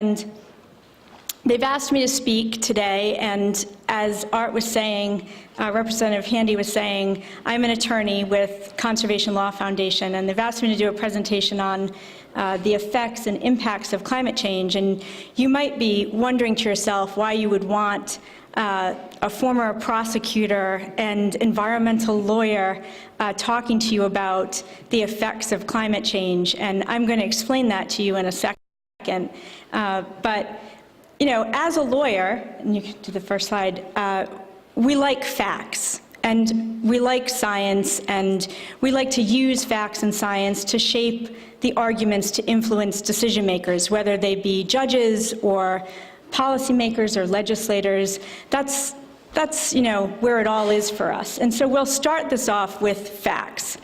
they've asked me to speak today, and as Art was saying, Representative Handy was saying, I'm an attorney with Conservation Law Foundation, and they've asked me to do a presentation on the effects and impacts of climate change. And you might be wondering to yourself why you would want a former prosecutor and environmental lawyer talking to you about the effects of climate change. And I'm going to explain that to you in a second. But you know, as a lawyer, and you can do the first slide, we like facts, and we like science, and we like to use facts and science to shape the arguments to influence decision makers, whether they be judges or policymakers or legislators. That's you know, where it all is for us. And so we'll start this off with facts.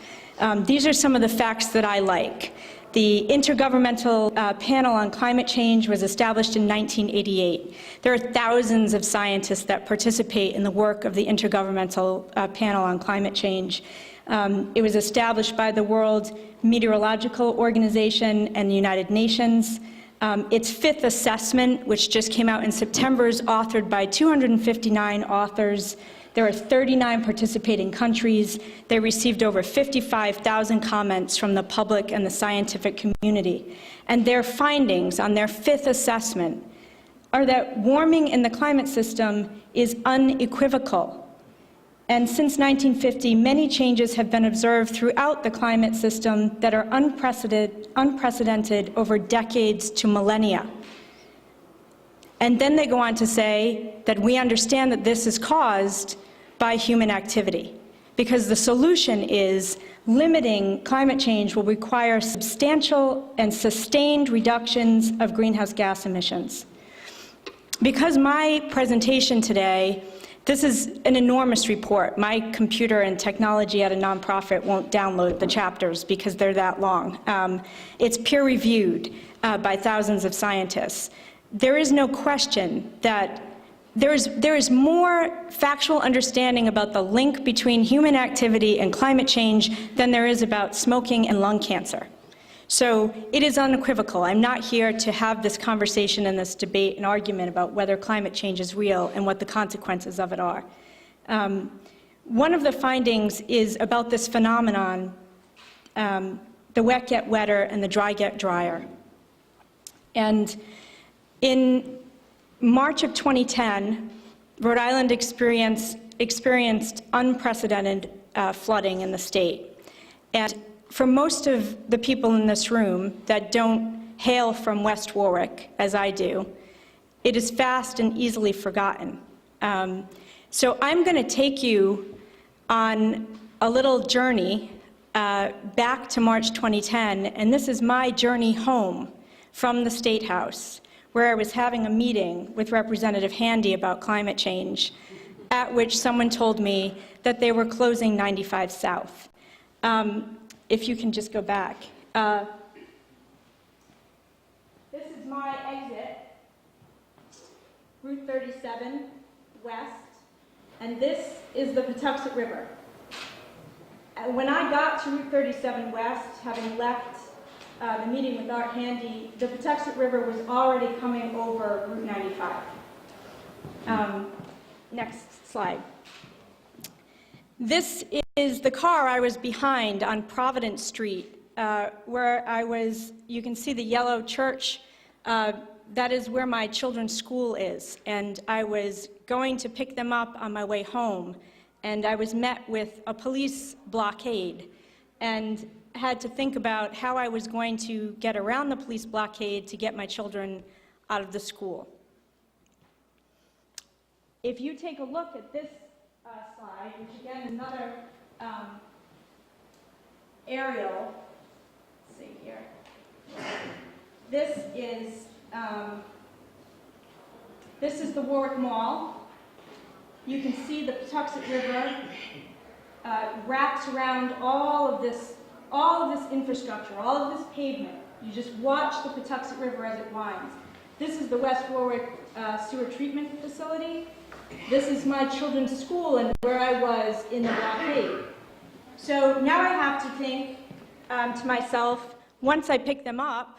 These are some of the facts that I like. The Intergovernmental Panel on Climate Change was established in 1988. There are thousands of scientists that participate in the work of the Intergovernmental Panel on Climate Change. It was established by the World Meteorological Organization and the United Nations. Its fifth assessment, which just came out in September, is authored by 259 authors. There are 39 participating countries. They received over 55,000 comments from the public and the scientific community. And their findings on their fifth assessment are that warming in the climate system is unequivocal. And since 1950, many changes have been observed throughout the climate system that are unprecedented over decades to millennia. And then they go on to say that we understand that this is caused by human activity, because the solution is limiting climate change will require substantial and sustained reductions of greenhouse gas emissions. Because my presentation today, this is an enormous report. My computer and technology at a nonprofit won't download the chapters because they're that long. It's peer-reviewed by thousands of scientists. There is no question that there is more factual understanding about the link between human activity and climate change than there is about smoking and lung cancer. So it is unequivocal. I'm not here to have this conversation and this debate and argument about whether climate change is real and what the consequences of it are. One of the findings is about this phenomenon, the wet get wetter and the dry get drier. And in March of 2010, Rhode Island experienced unprecedented flooding in the state. And for most of the people in this room that don't hail from West Warwick, as I do, it is fast and easily forgotten. So I'm going to take you on a little journey back to March 2010, and this is my journey home from the State House, where I was having a meeting with Representative Handy about climate change, at which someone told me that they were closing 95 South. If you can just go back. This is my exit, Route 37 West, and this is the Patuxent River. When I got to Route 37 West, having left the meeting with Art Handy, the Patuxent River was already coming over Route 95. Next slide. This is the car I was behind on Providence Street, where I was, you can see the yellow church, that is where my children's school is. And I was going to pick them up on my way home, and I was met with a police blockade, and had to think about how I was going to get around the police blockade to get my children out of the school. If you take a look at this slide, which again is another aerial, let's see here. This is the Warwick Mall. You can see the Patuxent River wraps around all of this infrastructure, all of this pavement. You just watch the Patuxent River as it winds. This is the West Warwick Sewer Treatment Facility. This is my children's school and where I was in the blockade. So now I have to think to myself, once I pick them up,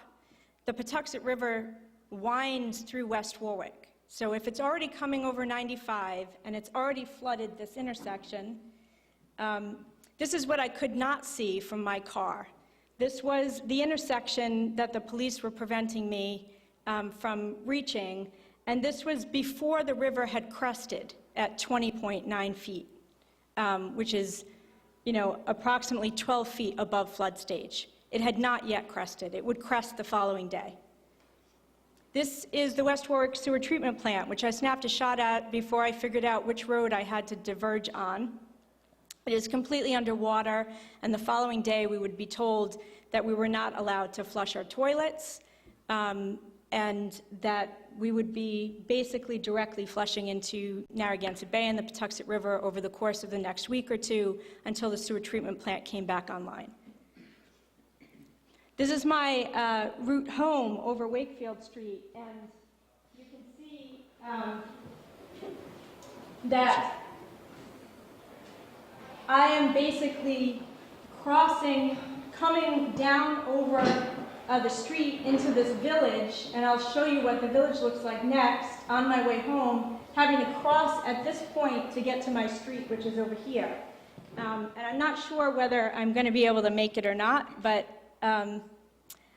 the Patuxent River winds through West Warwick. So if it's already coming over 95 and it's already flooded this intersection, this is what I could not see from my car. This was the intersection that the police were preventing me from reaching, and this was before the river had crested at 20.9 feet, which is, approximately 12 feet above flood stage. It had not yet crested. It would crest the following day. This is the West Warwick Sewer Treatment Plant, which I snapped a shot at before I figured out which road I had to diverge on. It is completely underwater, and the following day we would be told that we were not allowed to flush our toilets, and that we would be basically directly flushing into Narragansett Bay and the Patuxent River over the course of the next week or two until the sewer treatment plant came back online. This is my route home over Wakefield Street, and you can see that I am basically coming down over the street into this village, and I'll show you what the village looks like next on my way home, having to cross at this point to get to my street, which is over here. And I'm not sure whether I'm going to be able to make it or not, but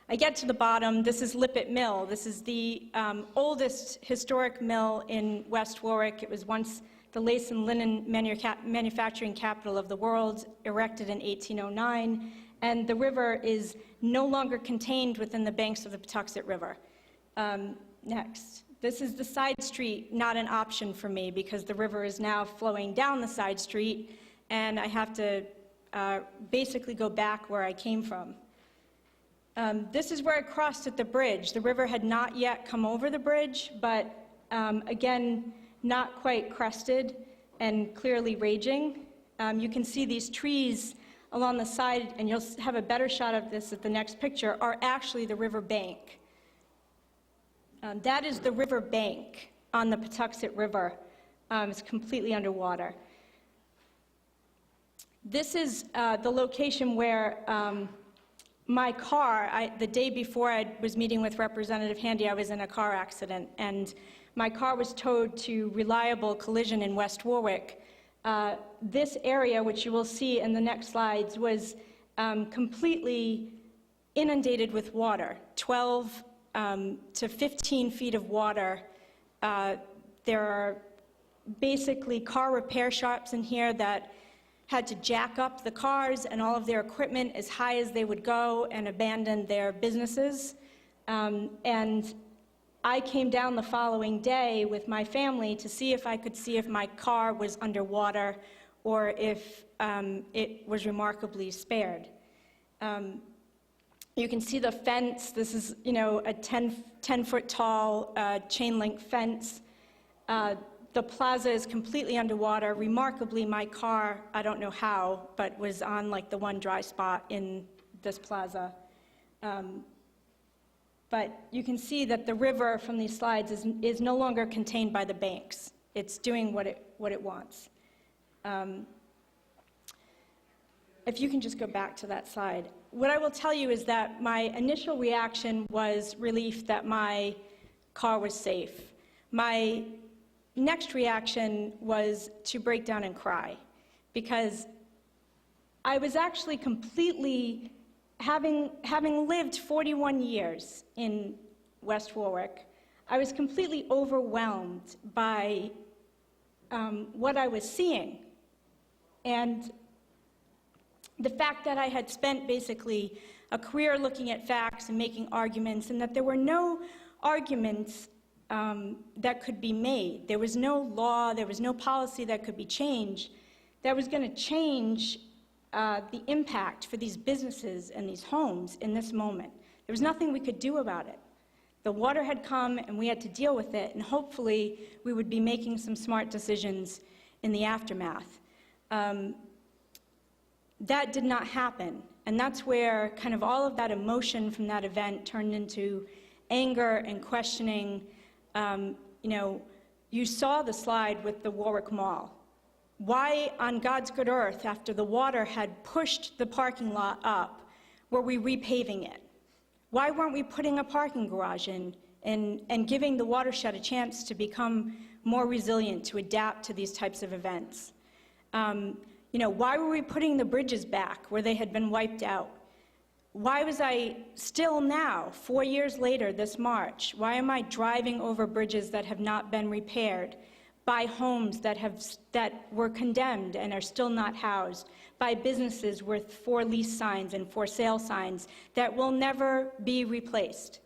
I get to the bottom. This is Lippett Mill. This is the oldest historic mill in West Warwick. It was once the lace and linen manufacturing capital of the world, erected in 1809, and the river is no longer contained within the banks of the Patuxent River. Next. This is the side street, not an option for me because the river is now flowing down the side street, and I have to basically go back where I came from. This is where I crossed at the bridge. The river had not yet come over the bridge, but again, not quite crested and clearly raging. You can see these trees along the side, and you'll have a better shot of this at the next picture, are actually the river bank. That is the river bank on the Patuxent River. It's completely underwater. This is the location where my car, the day before I was meeting with Representative Handy, I was in a car accident, and my car was towed to Reliable Collision in West Warwick. This area, which you will see in the next slides, was completely inundated with water, 12 to 15 feet of water. There are basically car repair shops in here that had to jack up the cars and all of their equipment as high as they would go and abandon their businesses. And I came down the following day with my family to see if I could see if my car was underwater or if it was remarkably spared. You can see the fence. This is, a 10-foot tall chain link fence. The plaza is completely underwater. Remarkably, my car, I don't know how, but was on like the one dry spot in this plaza. But you can see that the river from these slides is no longer contained by the banks. It's doing what it wants. If you can just go back to that slide. What I will tell you is that my initial reaction was relief that my car was safe. My next reaction was to break down and cry, because I was actually completely, having lived 41 years in West Warwick, I was completely overwhelmed by what I was seeing. And the fact that I had spent basically a career looking at facts and making arguments, and that there were no arguments that could be made. There was no law, there was no policy that could be changed that was going to change the impact for these businesses and these homes in this moment. There was nothing we could do about it. The water had come and we had to deal with it, and hopefully we would be making some smart decisions in the aftermath. That did not happen, and that's where kind of all of that emotion from that event turned into anger and questioning. You saw the slide with the Warwick Mall. Why on God's good earth, after the water had pushed the parking lot up, were we repaving it? Why weren't we putting a parking garage in and giving the watershed a chance to become more resilient, to adapt to these types of events. Why were we putting the bridges back where they had been wiped out? Why was I still now, 4 years later this March, why am I driving over bridges that have not been repaired, by homes that were condemned and are still not housed, by businesses with for lease signs and for sale signs that will never be replaced?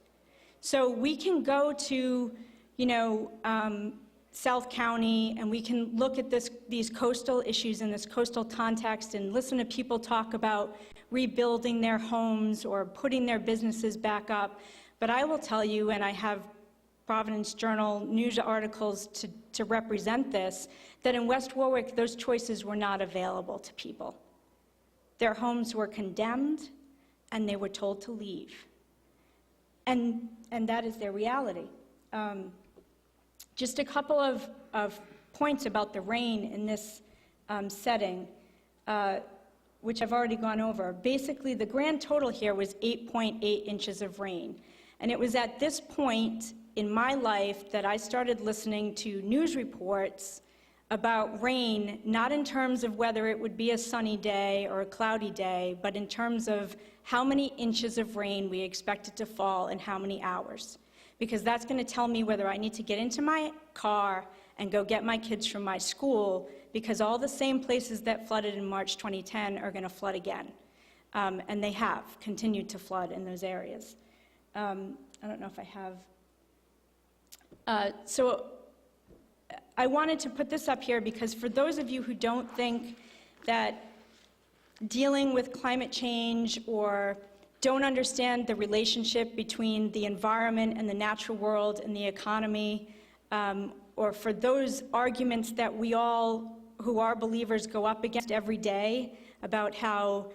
So we can go to, South County, and we can look at these coastal issues in this coastal context and listen to people talk about rebuilding their homes or putting their businesses back up. But I will tell you, and I have Providence Journal news articles to represent this, that in West Warwick, those choices were not available to people. Their homes were condemned, and they were told to leave. And that is their reality. Just a couple of points about the rain in this setting, which I've already gone over. Basically, the grand total here was 8.8 inches of rain. And it was at this point in my life that I started listening to news reports about rain, not in terms of whether it would be a sunny day or a cloudy day, but in terms of how many inches of rain we expected to fall in how many hours. Because that's going to tell me whether I need to get into my car and go get my kids from my school, because all the same places that flooded in March 2010 are going to flood again. And they have continued to flood in those areas. I don't know if I have... So I wanted to put this up here because for those of you who don't think that dealing with climate change or don't understand the relationship between the environment and the natural world and the economy, or for those arguments that we all who are believers go up against every day about how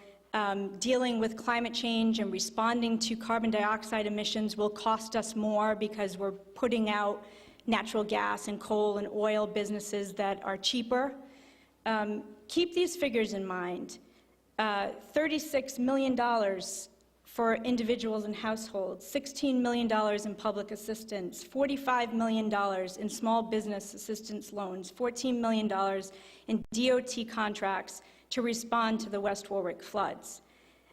dealing with climate change and responding to carbon dioxide emissions will cost us more because we're putting out natural gas and coal and oil businesses that are cheaper. Keep these figures in mind. $36 million for individuals and households, $16 million in public assistance, $45 million in small business assistance loans, $14 million in DOT contracts to respond to the West Warwick floods.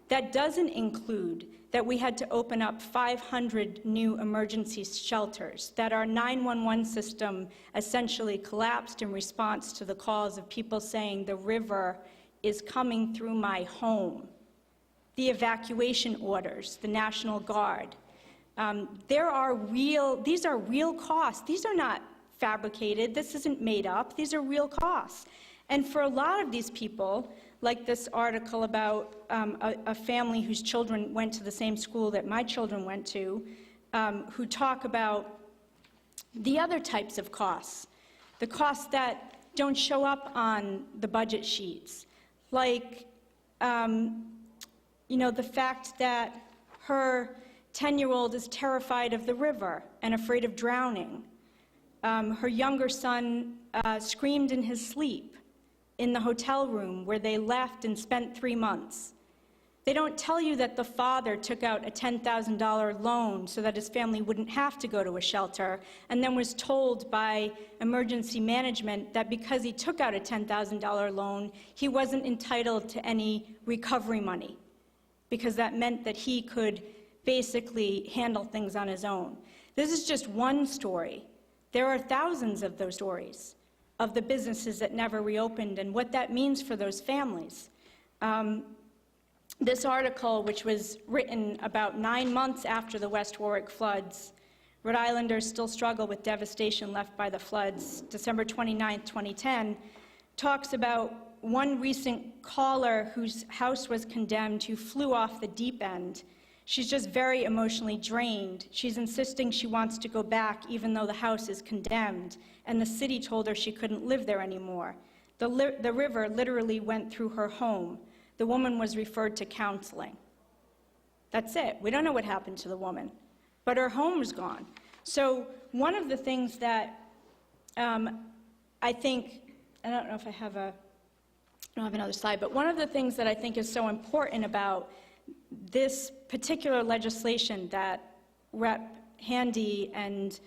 That doesn't include that we had to open up 500 new emergency shelters, that our 911 system essentially collapsed in response to the calls of people saying the river is coming through my home. The evacuation orders, the National Guard. These are real costs. These are not fabricated. This isn't made up. These are real costs. And for a lot of these people, like this article about a family whose children went to the same school that my children went to, who talk about the other types of costs, the costs that don't show up on the budget sheets, like the fact that her 10-year-old is terrified of the river and afraid of drowning. Her younger son screamed in his sleep in the hotel room where they left and spent 3 months. They don't tell you that the father took out a $10,000 loan so that his family wouldn't have to go to a shelter, and then was told by emergency management that because he took out a $10,000 loan, he wasn't entitled to any recovery money, because that meant that he could basically handle things on his own. This is just one story. There are thousands of those stories of the businesses that never reopened and what that means for those families. This article, which was written about 9 months after the West Warwick floods, Rhode Islanders still struggle with devastation left by the floods, December 29, 2010, talks about one recent caller whose house was condemned who flew off the deep end. She's just very emotionally drained. She's insisting she wants to go back even though the house is condemned, and the city told her she couldn't live there anymore. The river literally went through her home. The woman was referred to counseling. That's it. We don't know what happened to the woman, but her home was gone. So one of the things that I think, I don't know if I don't have another slide, but one of the things that I think is so important about this particular legislation that Rep. Handy and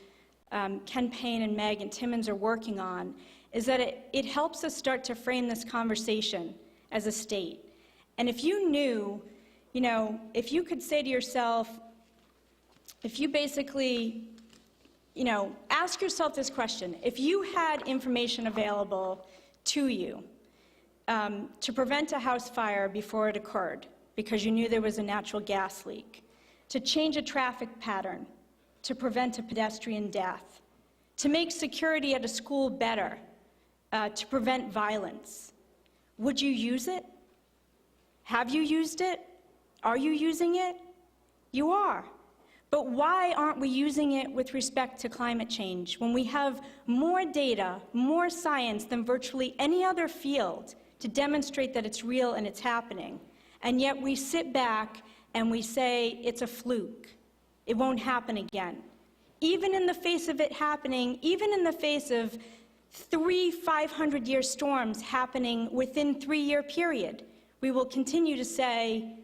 Ken Payne and Megan Timmons are working on is that it helps us start to frame this conversation as a state. And if you knew, if you could say to yourself, if you basically, ask yourself this question: if you had information available to you to prevent a house fire before it occurred because you knew there was a natural gas leak, to change a traffic pattern, to prevent a pedestrian death, to make security at a school better, to prevent violence, would you use it? Have you used it? Are you using it? You are. But why aren't we using it with respect to climate change when we have more data, more science than virtually any other field to demonstrate that it's real and it's happening? And yet we sit back and we say it's a fluke. It won't happen again. Even in the face of it happening, even in the face of 3 500-year storms happening within 3-year period, we will continue to say,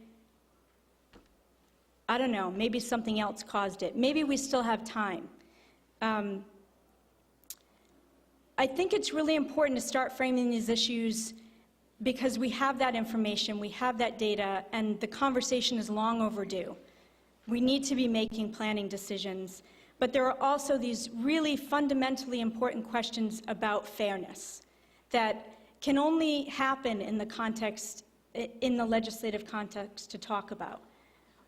I don't know, maybe something else caused it. Maybe we still have time. I think it's really important to start framing these issues because we have that information, we have that data, and the conversation is long overdue. We need to be making planning decisions, but there are also these really fundamentally important questions about fairness that can only happen in the legislative context to talk about.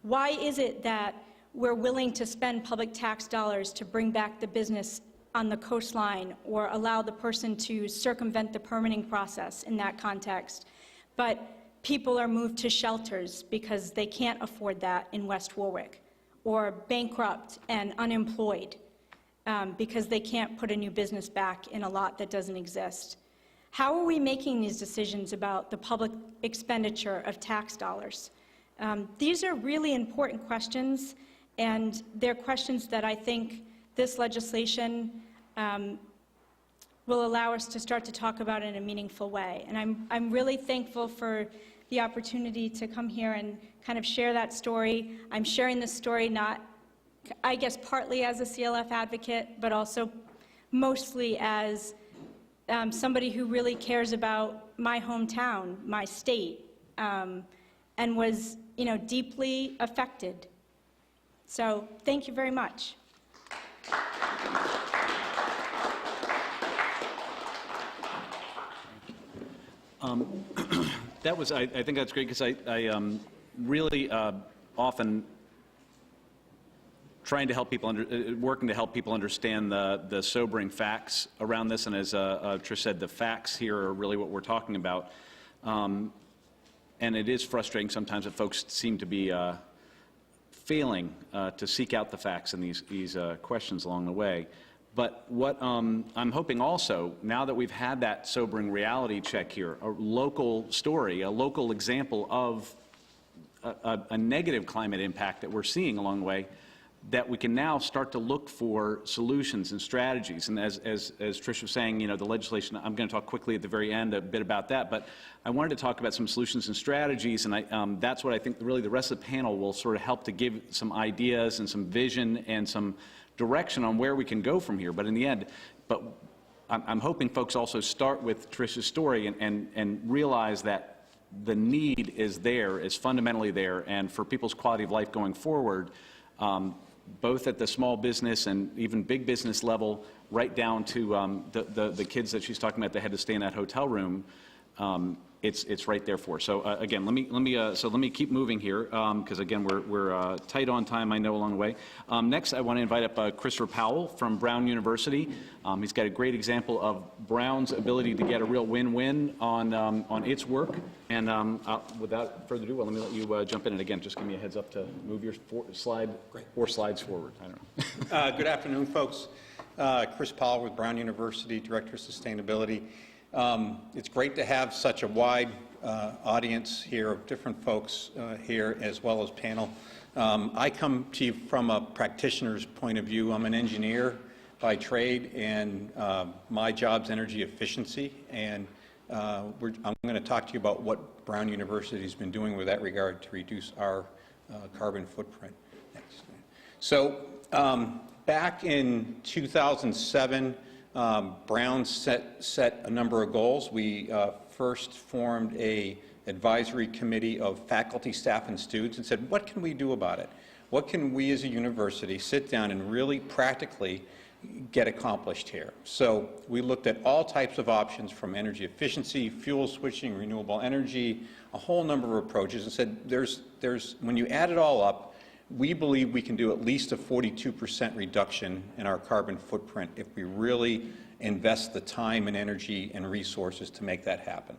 Why is it that we're willing to spend public tax dollars to bring back the business on the coastline or allow the person to circumvent the permitting process in that context, but people are moved to shelters because they can't afford that in West Warwick, or bankrupt and unemployed because they can't put a new business back in a lot that doesn't exist? How are we making these decisions about the public expenditure of tax dollars? These are really important questions, and they're questions that I think this legislation will allow us to start to talk about in a meaningful way. And I'm really thankful for the opportunity to come here and kind of share that story. I'm sharing this story not, I guess, partly as a CLF advocate, but also mostly as somebody who really cares about my hometown, my state, and was, deeply affected. So thank you very much. I think that's great because I really often trying to help people, working to help people understand the sobering facts around this. And as Trish said, the facts here are really what we're talking about. And it is frustrating sometimes that folks seem to be failing to seek out the facts in these questions along the way. But what I'm hoping also, now that we've had that sobering reality check here, a local story, a local example of a negative climate impact that we're seeing along the way, that we can now start to look for solutions and strategies. And as Trish was saying, the legislation, I'm going to talk quickly at the very end a bit about that, but I wanted to talk about some solutions and strategies, and that's what I think really the rest of the panel will sort of help to give some ideas and some vision and some direction on where we can go from here. But in the end, I'm hoping folks also start with Trish's story and realize that the need is there, is fundamentally there, and for people's quality of life going forward, both at the small business and even big business level, right down to the kids that she's talking about that had to stay in that hotel room. It's right there for. So again, let me keep moving here because again we're tight on time, I know, along the way. Next, I want to invite up Christopher Powell from Brown University. He's got a great example of Brown's ability to get a real win-win on its work. And without further ado, let me let you jump in. And again, just give me a heads up to move your four slides forward. I don't know. Good afternoon, folks. Chris Powell with Brown University, Director of Sustainability. It's great to have such a wide audience here of different folks here, as well as panel. I come to you from a practitioner's point of view. I'm an engineer by trade, and my job's energy efficiency. And I'm going to talk to you about what Brown University has been doing with that regard to reduce our carbon footprint. Next. So Back in 2007, Brown set a number of goals. We first formed a advisory committee of faculty, staff, and students and said, what can we do about it? What can we as a university sit down and really practically get accomplished here? So we looked at all types of options, from energy efficiency, fuel switching, renewable energy, a whole number of approaches, and said when you add it all up, we believe we can do at least a 42% reduction in our carbon footprint if we really invest the time and energy and resources to make that happen.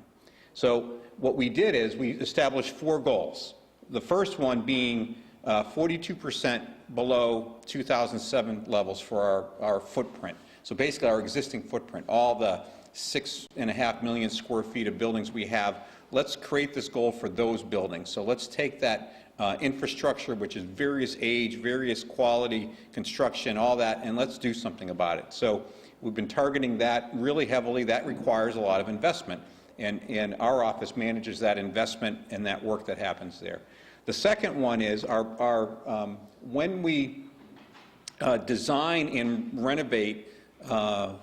So what we did is we established 4 goals. The first one being 42% below 2007 levels for our footprint. So basically our existing footprint, all the 6.5 million square feet of buildings we have, let's create this goal for those buildings. So let's take that infrastructure, which is various age, various quality, construction, all that, and let's do something about it. So we've been targeting that really heavily. That requires a lot of investment, and our office manages that investment and that work that happens there. The second one is when we design and renovate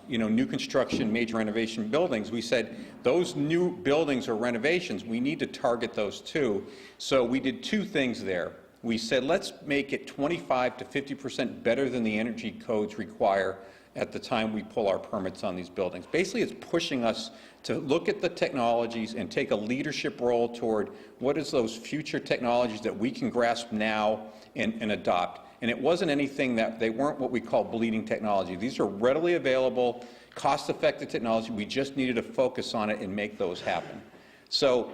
new construction, major renovation buildings, we said those new buildings or renovations, we need to target those too. So we did 2 things there. We said, let's make it 25 to 50% better than the energy codes require at the time we pull our permits on these buildings. Basically, it's pushing us to look at the technologies and take a leadership role toward what is those future technologies that we can grasp now and adopt. And it wasn't anything they weren't what we call bleeding technology. These are readily available, cost-effective technology. We just needed to focus on it and make those happen. So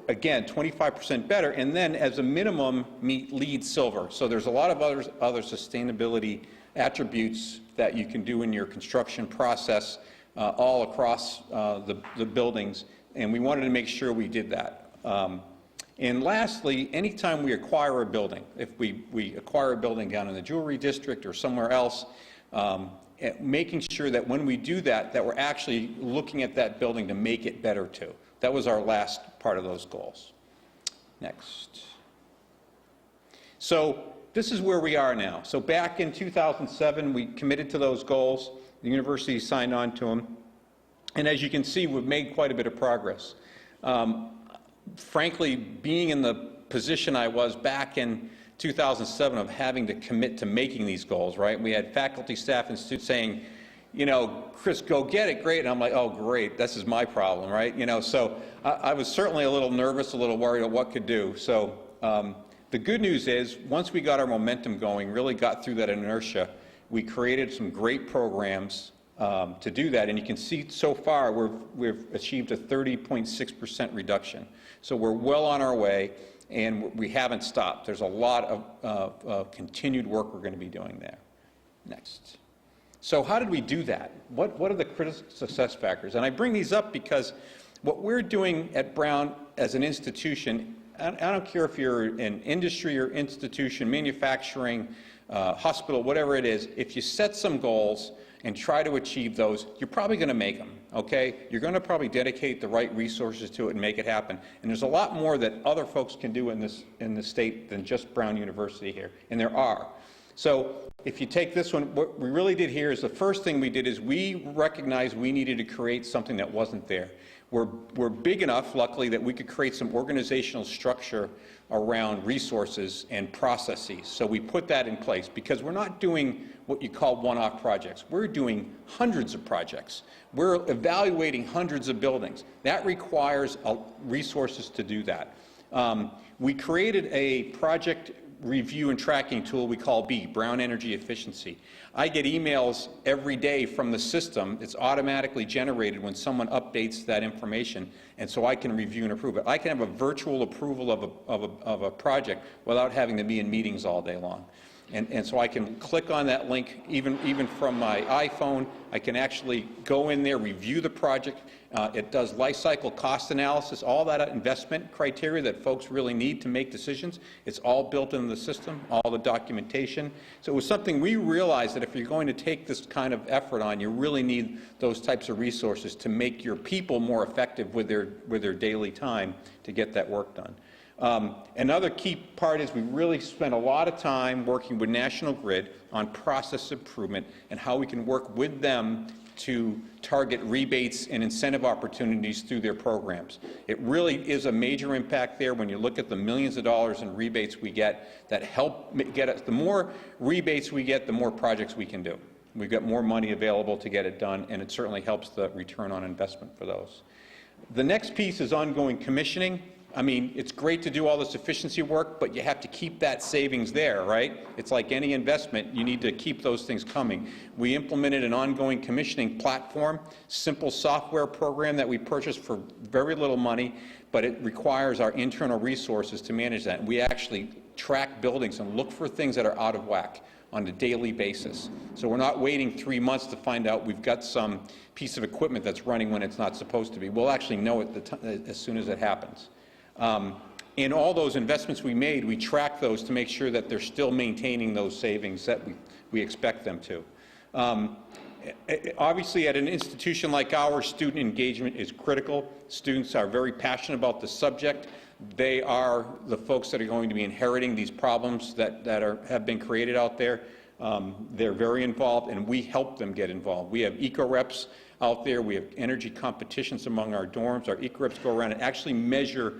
again, 25% better, and then as a minimum, meet LEED Silver. So there's a lot of other sustainability attributes that you can do in your construction process all across the buildings, and we wanted to make sure we did that. And lastly, anytime we acquire a building, if we acquire a building down in the jewelry district or somewhere else, making sure that when we do that, that we're actually looking at that building to make it better too. That was our last part of those goals. Next. So this is where we are now. So back in 2007, we committed to those goals. The university signed on to them. And as you can see, we've made quite a bit of progress. Frankly, being in the position I was back in 2007 of having to commit to making these goals, right? We had faculty, staff, and students saying, Chris, go get it, great. And I'm like, oh, great, this is my problem, right? So I was certainly a little nervous, a little worried of what could do. So the good news is, once we got our momentum going, really got through that inertia, we created some great programs to do that. And you can see so far we've achieved a 30.6% reduction. So we're well on our way, and we haven't stopped. There's a lot of continued work we're going to be doing there. Next. So how did we do that? What are the critical success factors? And I bring these up because what we're doing at Brown as an institution, I don't care if you're in industry or institution, manufacturing, hospital, whatever it is, if you set some goals and try to achieve those, you're probably going to make them, okay? You're going to probably dedicate the right resources to it and make it happen. And there's a lot more that other folks can do in this state than just Brown University here, and there are. So if you take this one, what we really did here is the first thing we did is we recognized we needed to create something that wasn't there. We're big enough, luckily, that we could create some organizational structure around resources and processes. So we put that in place because we're not doing what you call one-off projects. We're doing hundreds of projects. We're evaluating hundreds of buildings. That requires resources to do that. We created a project review and tracking tool we call Brown Energy Efficiency. I get emails every day from the system. It's automatically generated when someone updates that information, and so I can review and approve it. I can have a virtual approval of a project without having to be in meetings all day long. And so I can click on that link even from my iPhone. I can actually go in there, review the project. It does life cycle cost analysis, all that investment criteria that folks really need to make decisions. It's all built into the system, all the documentation. So it was something we realized that if you're going to take this kind of effort on, you really need those types of resources to make your people more effective with their daily time to get that work done. Another key part is we really spent a lot of time working with National Grid on process improvement and how we can work with them to target rebates and incentive opportunities through their programs. It really is a major impact there when you look at the millions of dollars in rebates we get that help get us. The more rebates we get, the more projects we can do. We've got more money available to get it done, and it certainly helps the return on investment for those. The next piece is ongoing commissioning. I mean, it's great to do all this efficiency work, but you have to keep that savings there, right? It's like any investment, you need to keep those things coming. We implemented an ongoing commissioning platform, simple software program that we purchased for very little money, but it requires our internal resources to manage that. We actually track buildings and look for things that are out of whack on a daily basis. So we're not waiting 3 months to find out we've got some piece of equipment that's running when it's not supposed to be. We'll actually know it as soon as it happens. In all those investments we made, we track those to make sure that they're still maintaining those savings that we expect them to. Obviously, at an institution like ours, student engagement is critical. Students are very passionate about the subject. They are the folks that are going to be inheriting these problems that have been created out there. They're very involved, and we help them get involved. We have eco-reps out there. We have energy competitions among our dorms. Our eco-reps go around and actually measure,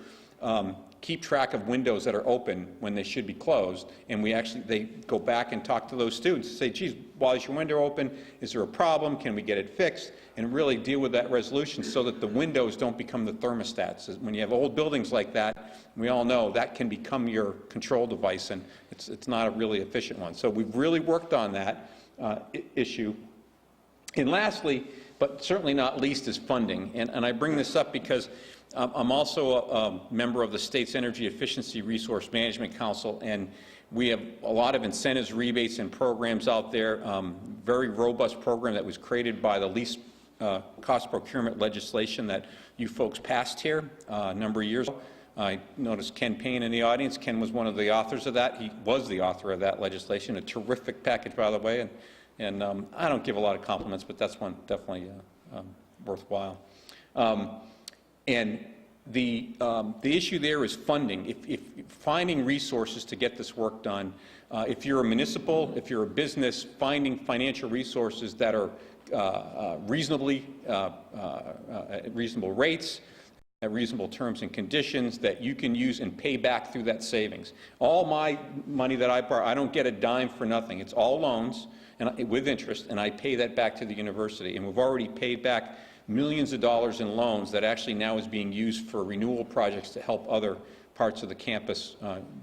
keep track of windows that are open when they should be closed, and they go back and talk to those students and say, geez, why is your window open? Is there a problem? Can we get it fixed? And really deal with that resolution so that the windows don't become the thermostats. When you have old buildings like that, we all know that can become your control device, and it's not a really efficient one. So we've really worked on that issue. And lastly, but certainly not least, is funding. And I bring this up because I'm also a member of the state's Energy Efficiency Resource Management Council, and we have a lot of incentives, rebates, and programs out there. Very robust program that was created by the least cost procurement legislation that you folks passed here a number of years ago. I noticed Ken Payne in the audience. Ken was one of the authors of that. He was the author of that legislation, a terrific package, by the way. And I don't give a lot of compliments, but that's one definitely worthwhile. And the issue there is funding. If finding resources to get this work done, if you're a municipal, if you're a business, finding financial resources that are reasonable rates, at reasonable terms and conditions that you can use and pay back through that savings. All my money that I borrow, I don't get a dime for nothing. It's all loans and with interest, and I pay that back to the university. And we've already paid back millions of dollars in loans that actually now is being used for renewal projects to help other parts of the campus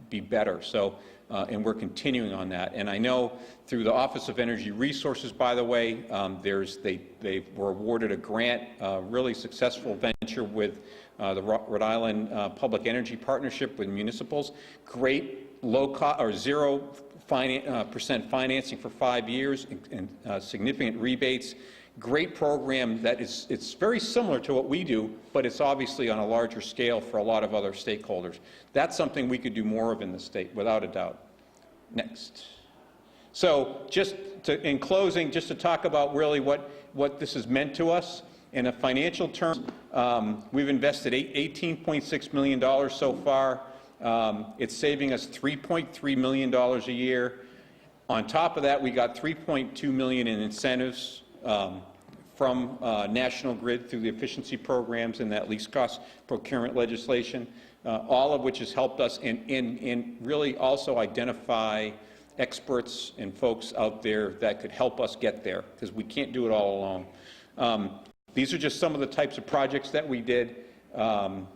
be better. So, and we're continuing on that. And I know through the Office of Energy Resources, by the way, they were awarded a grant, really successful venture with the Rhode Island Public Energy Partnership with municipals. Great low cost or 0% financing for 5 years and significant rebates. Great program that it's very similar to what we do, but it's obviously on a larger scale for a lot of other stakeholders. That's something we could do more of in the state, without a doubt. Next. So just in closing, just to talk about really what this has meant to us in a financial term, we've invested $18.6 million so far. It's saving us $3.3 million a year. On top of that, we got $3.2 million in incentives from National Grid through the efficiency programs and that least cost procurement legislation, all of which has helped us and really also identify experts and folks out there that could help us get there, because we can't do it all alone. These are just some of the types of projects that we did. I mean,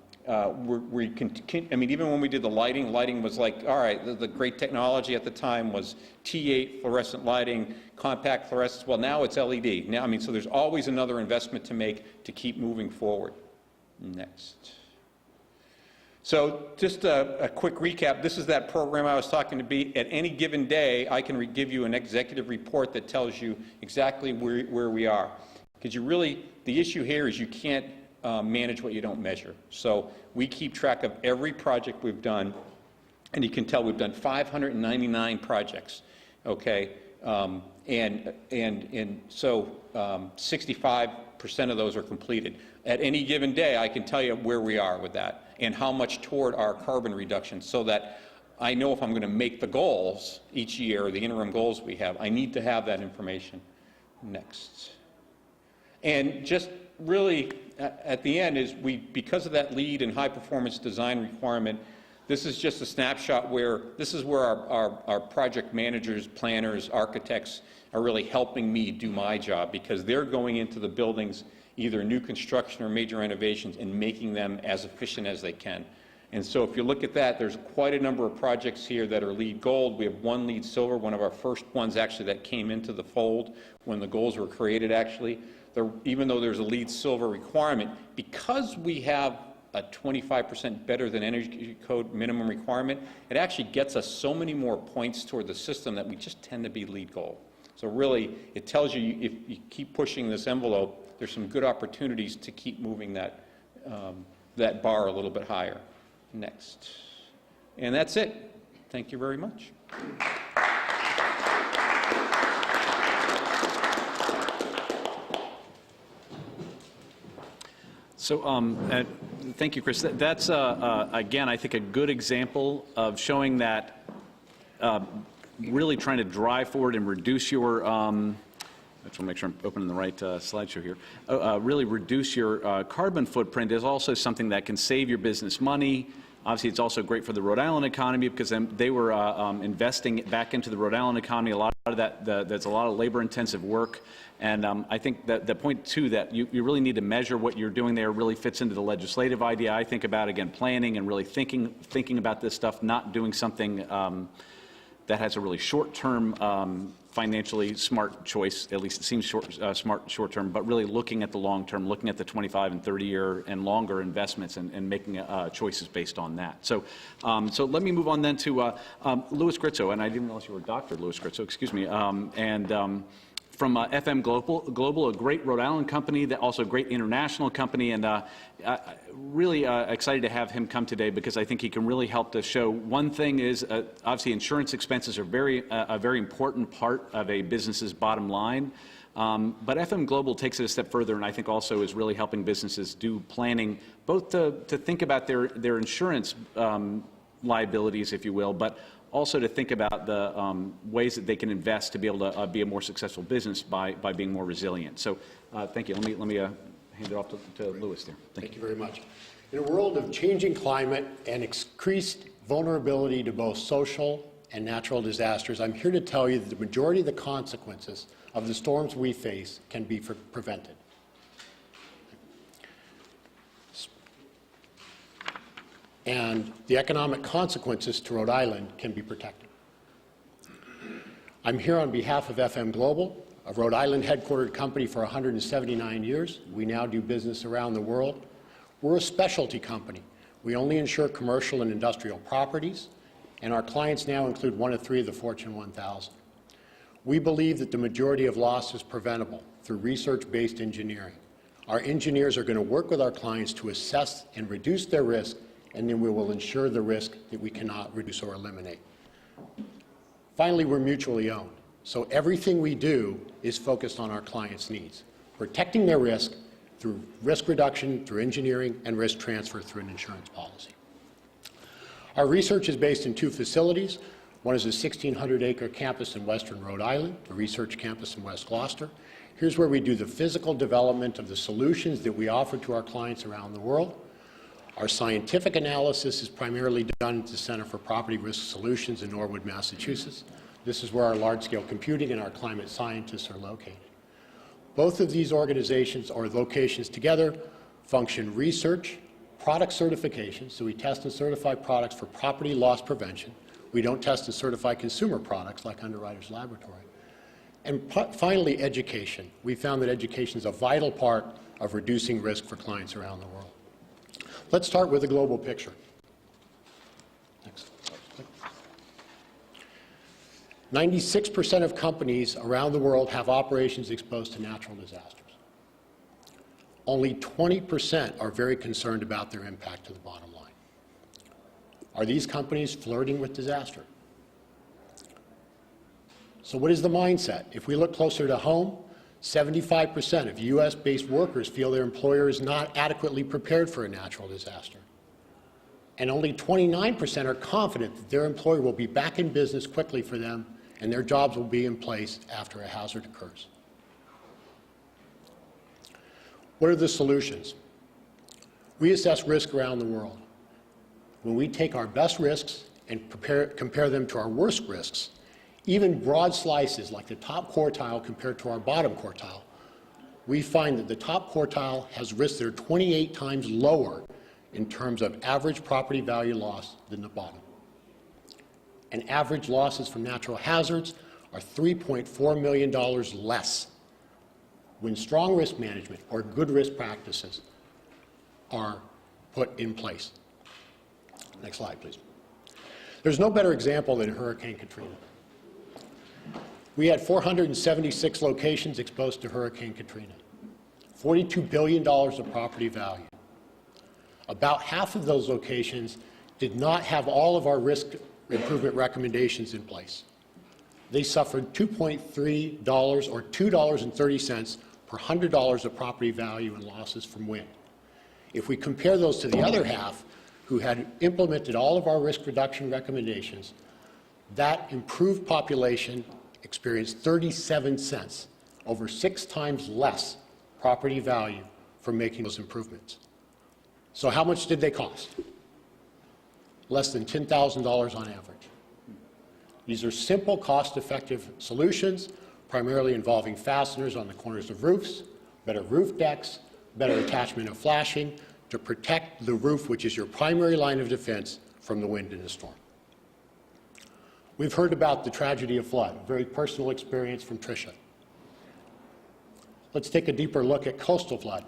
even when we did the lighting was like, all right, the great technology at the time was T8 fluorescent lighting, compact fluorescence. Well, now it's LED. Now, I mean, so there's always another investment to make to keep moving forward. Next. So just a quick recap. This is that program I was talking to be. At any given day, I can give you an executive report that tells you exactly where we are. Because the issue here is you can't manage what you don't measure. So we keep track of every project we've done, and you can tell we've done 599 projects, okay? And so 65% of those are completed. At any given day, I can tell you where we are with that. and how much toward our carbon reduction, so that I know if I'm going to make the goals each year, the interim goals we have, I need to have that information. Next. And just really at the end is because of that lead and high performance design requirement, this is just a snapshot where this is where our project managers, planners, architects are really helping me do my job, because they're going into the buildings, either new construction or major renovations, and making them as efficient as they can. And so if you look at that, there's quite a number of projects here that are LEED Gold. We have one LEED Silver, one of our first ones actually that came into the fold when the goals were created actually. Even though there's a LEED Silver requirement, because we have a 25% better than energy code minimum requirement, it actually gets us so many more points toward the system that we just tend to be LEED Gold. So really, it tells you if you keep pushing this envelope, there's some good opportunities to keep moving that, that bar a little bit higher. Next. And that's it. Thank you very much. So thank you, Chris. That's, again, I think a good example of showing that really trying to drive forward and reduce your, I just want to make sure I'm opening the right slideshow here, really reduce your carbon footprint is also something that can save your business money. Obviously, it's also great for the Rhode Island economy, because they were investing back into the Rhode Island economy. A lot of that, that's a lot of labor-intensive work. And I think that the point, too, that you really need to measure what you're doing there really fits into the legislative idea. I think about, again, planning and really thinking about this stuff, not doing something that has a really short-term, financially smart choice, at least it seems smart short-term, but really looking at the long-term, looking at the 25 and 30-year and longer investments and making choices based on that. So so let me move on then to Louis Gritzo, and I didn't realize you were Dr. Louis Gritzo, excuse me, from FM Global, a great Rhode Island company, that also a great international company, and really excited to have him come today, because I think he can really help to show. One thing is, obviously, insurance expenses are a very important part of a business's bottom line. But FM Global takes it a step further, and I think also is really helping businesses do planning, both to think about their insurance liabilities, if you will, but also to think about the ways that they can invest to be able to be a more successful business by being more resilient. So thank you. Let me hand it off to Louis there. Thank you very much. In a world of changing climate and increased vulnerability to both social and natural disasters, I'm here to tell you that the majority of the consequences of the storms we face can be prevented. And the economic consequences to Rhode Island can be protected. I'm here on behalf of FM Global, a Rhode Island headquartered company for 179 years. We now do business around the world. We're a specialty company. We only insure commercial and industrial properties, and our clients now include 1 of 3 of the Fortune 1000. We believe that the majority of loss is preventable through research-based engineering. Our engineers are going to work with our clients to assess and reduce their risk, and then we will insure the risk that we cannot reduce or eliminate. Finally, we're mutually owned, so everything we do is focused on our clients' needs, protecting their risk through risk reduction, through engineering, and risk transfer through an insurance policy. Our research is based in 2 facilities. One is a 1,600-acre campus in western Rhode Island, the research campus in West Gloucester. Here's where we do the physical development of the solutions that we offer to our clients around the world. Our scientific analysis is primarily done at the Center for Property Risk Solutions in Norwood, Massachusetts. This is where our large-scale computing and our climate scientists are located. Both of these organizations or locations together function research, product certification, so we test and certify products for property loss prevention. We don't test and certify consumer products like Underwriters Laboratory. And finally, education. We found that education is a vital part of reducing risk for clients around the world. Let's start with a global picture. Next. 96% of companies around the world have operations exposed to natural disasters. Only 20% are very concerned about their impact to the bottom line. Are these companies flirting with disaster? So what is the mindset? If we look closer to home, 75% of U.S.-based workers feel their employer is not adequately prepared for a natural disaster. and only 29% are confident that their employer will be back in business quickly for them and their jobs will be in place after a hazard occurs. What are the solutions? We assess risk around the world. When we take our best risks and compare them to our worst risks, even broad slices like the top quartile compared to our bottom quartile, we find that the top quartile has risks that are 28 times lower in terms of average property value loss than the bottom. And average losses from natural hazards are $3.4 million less when strong risk management or good risk practices are put in place. Next slide, please. There's no better example than Hurricane Katrina. We had 476 locations exposed to Hurricane Katrina, $42 billion of property value. About half of those locations did not have all of our risk improvement recommendations in place. They suffered $2.3 or $2.30 per $100 of property value and losses from wind. If we compare those to the other half, who had implemented all of our risk reduction recommendations, that improved population experienced 37 cents, over 6 times less property value for making those improvements. So how much did they cost? Less than $10,000 on average. These are simple, cost-effective solutions, primarily involving fasteners on the corners of roofs, better roof decks, better attachment of flashing to protect the roof, which is your primary line of defense from the wind and the storm. We've heard about the tragedy of flood, a very personal experience from Tricia. Let's take a deeper look at coastal flood.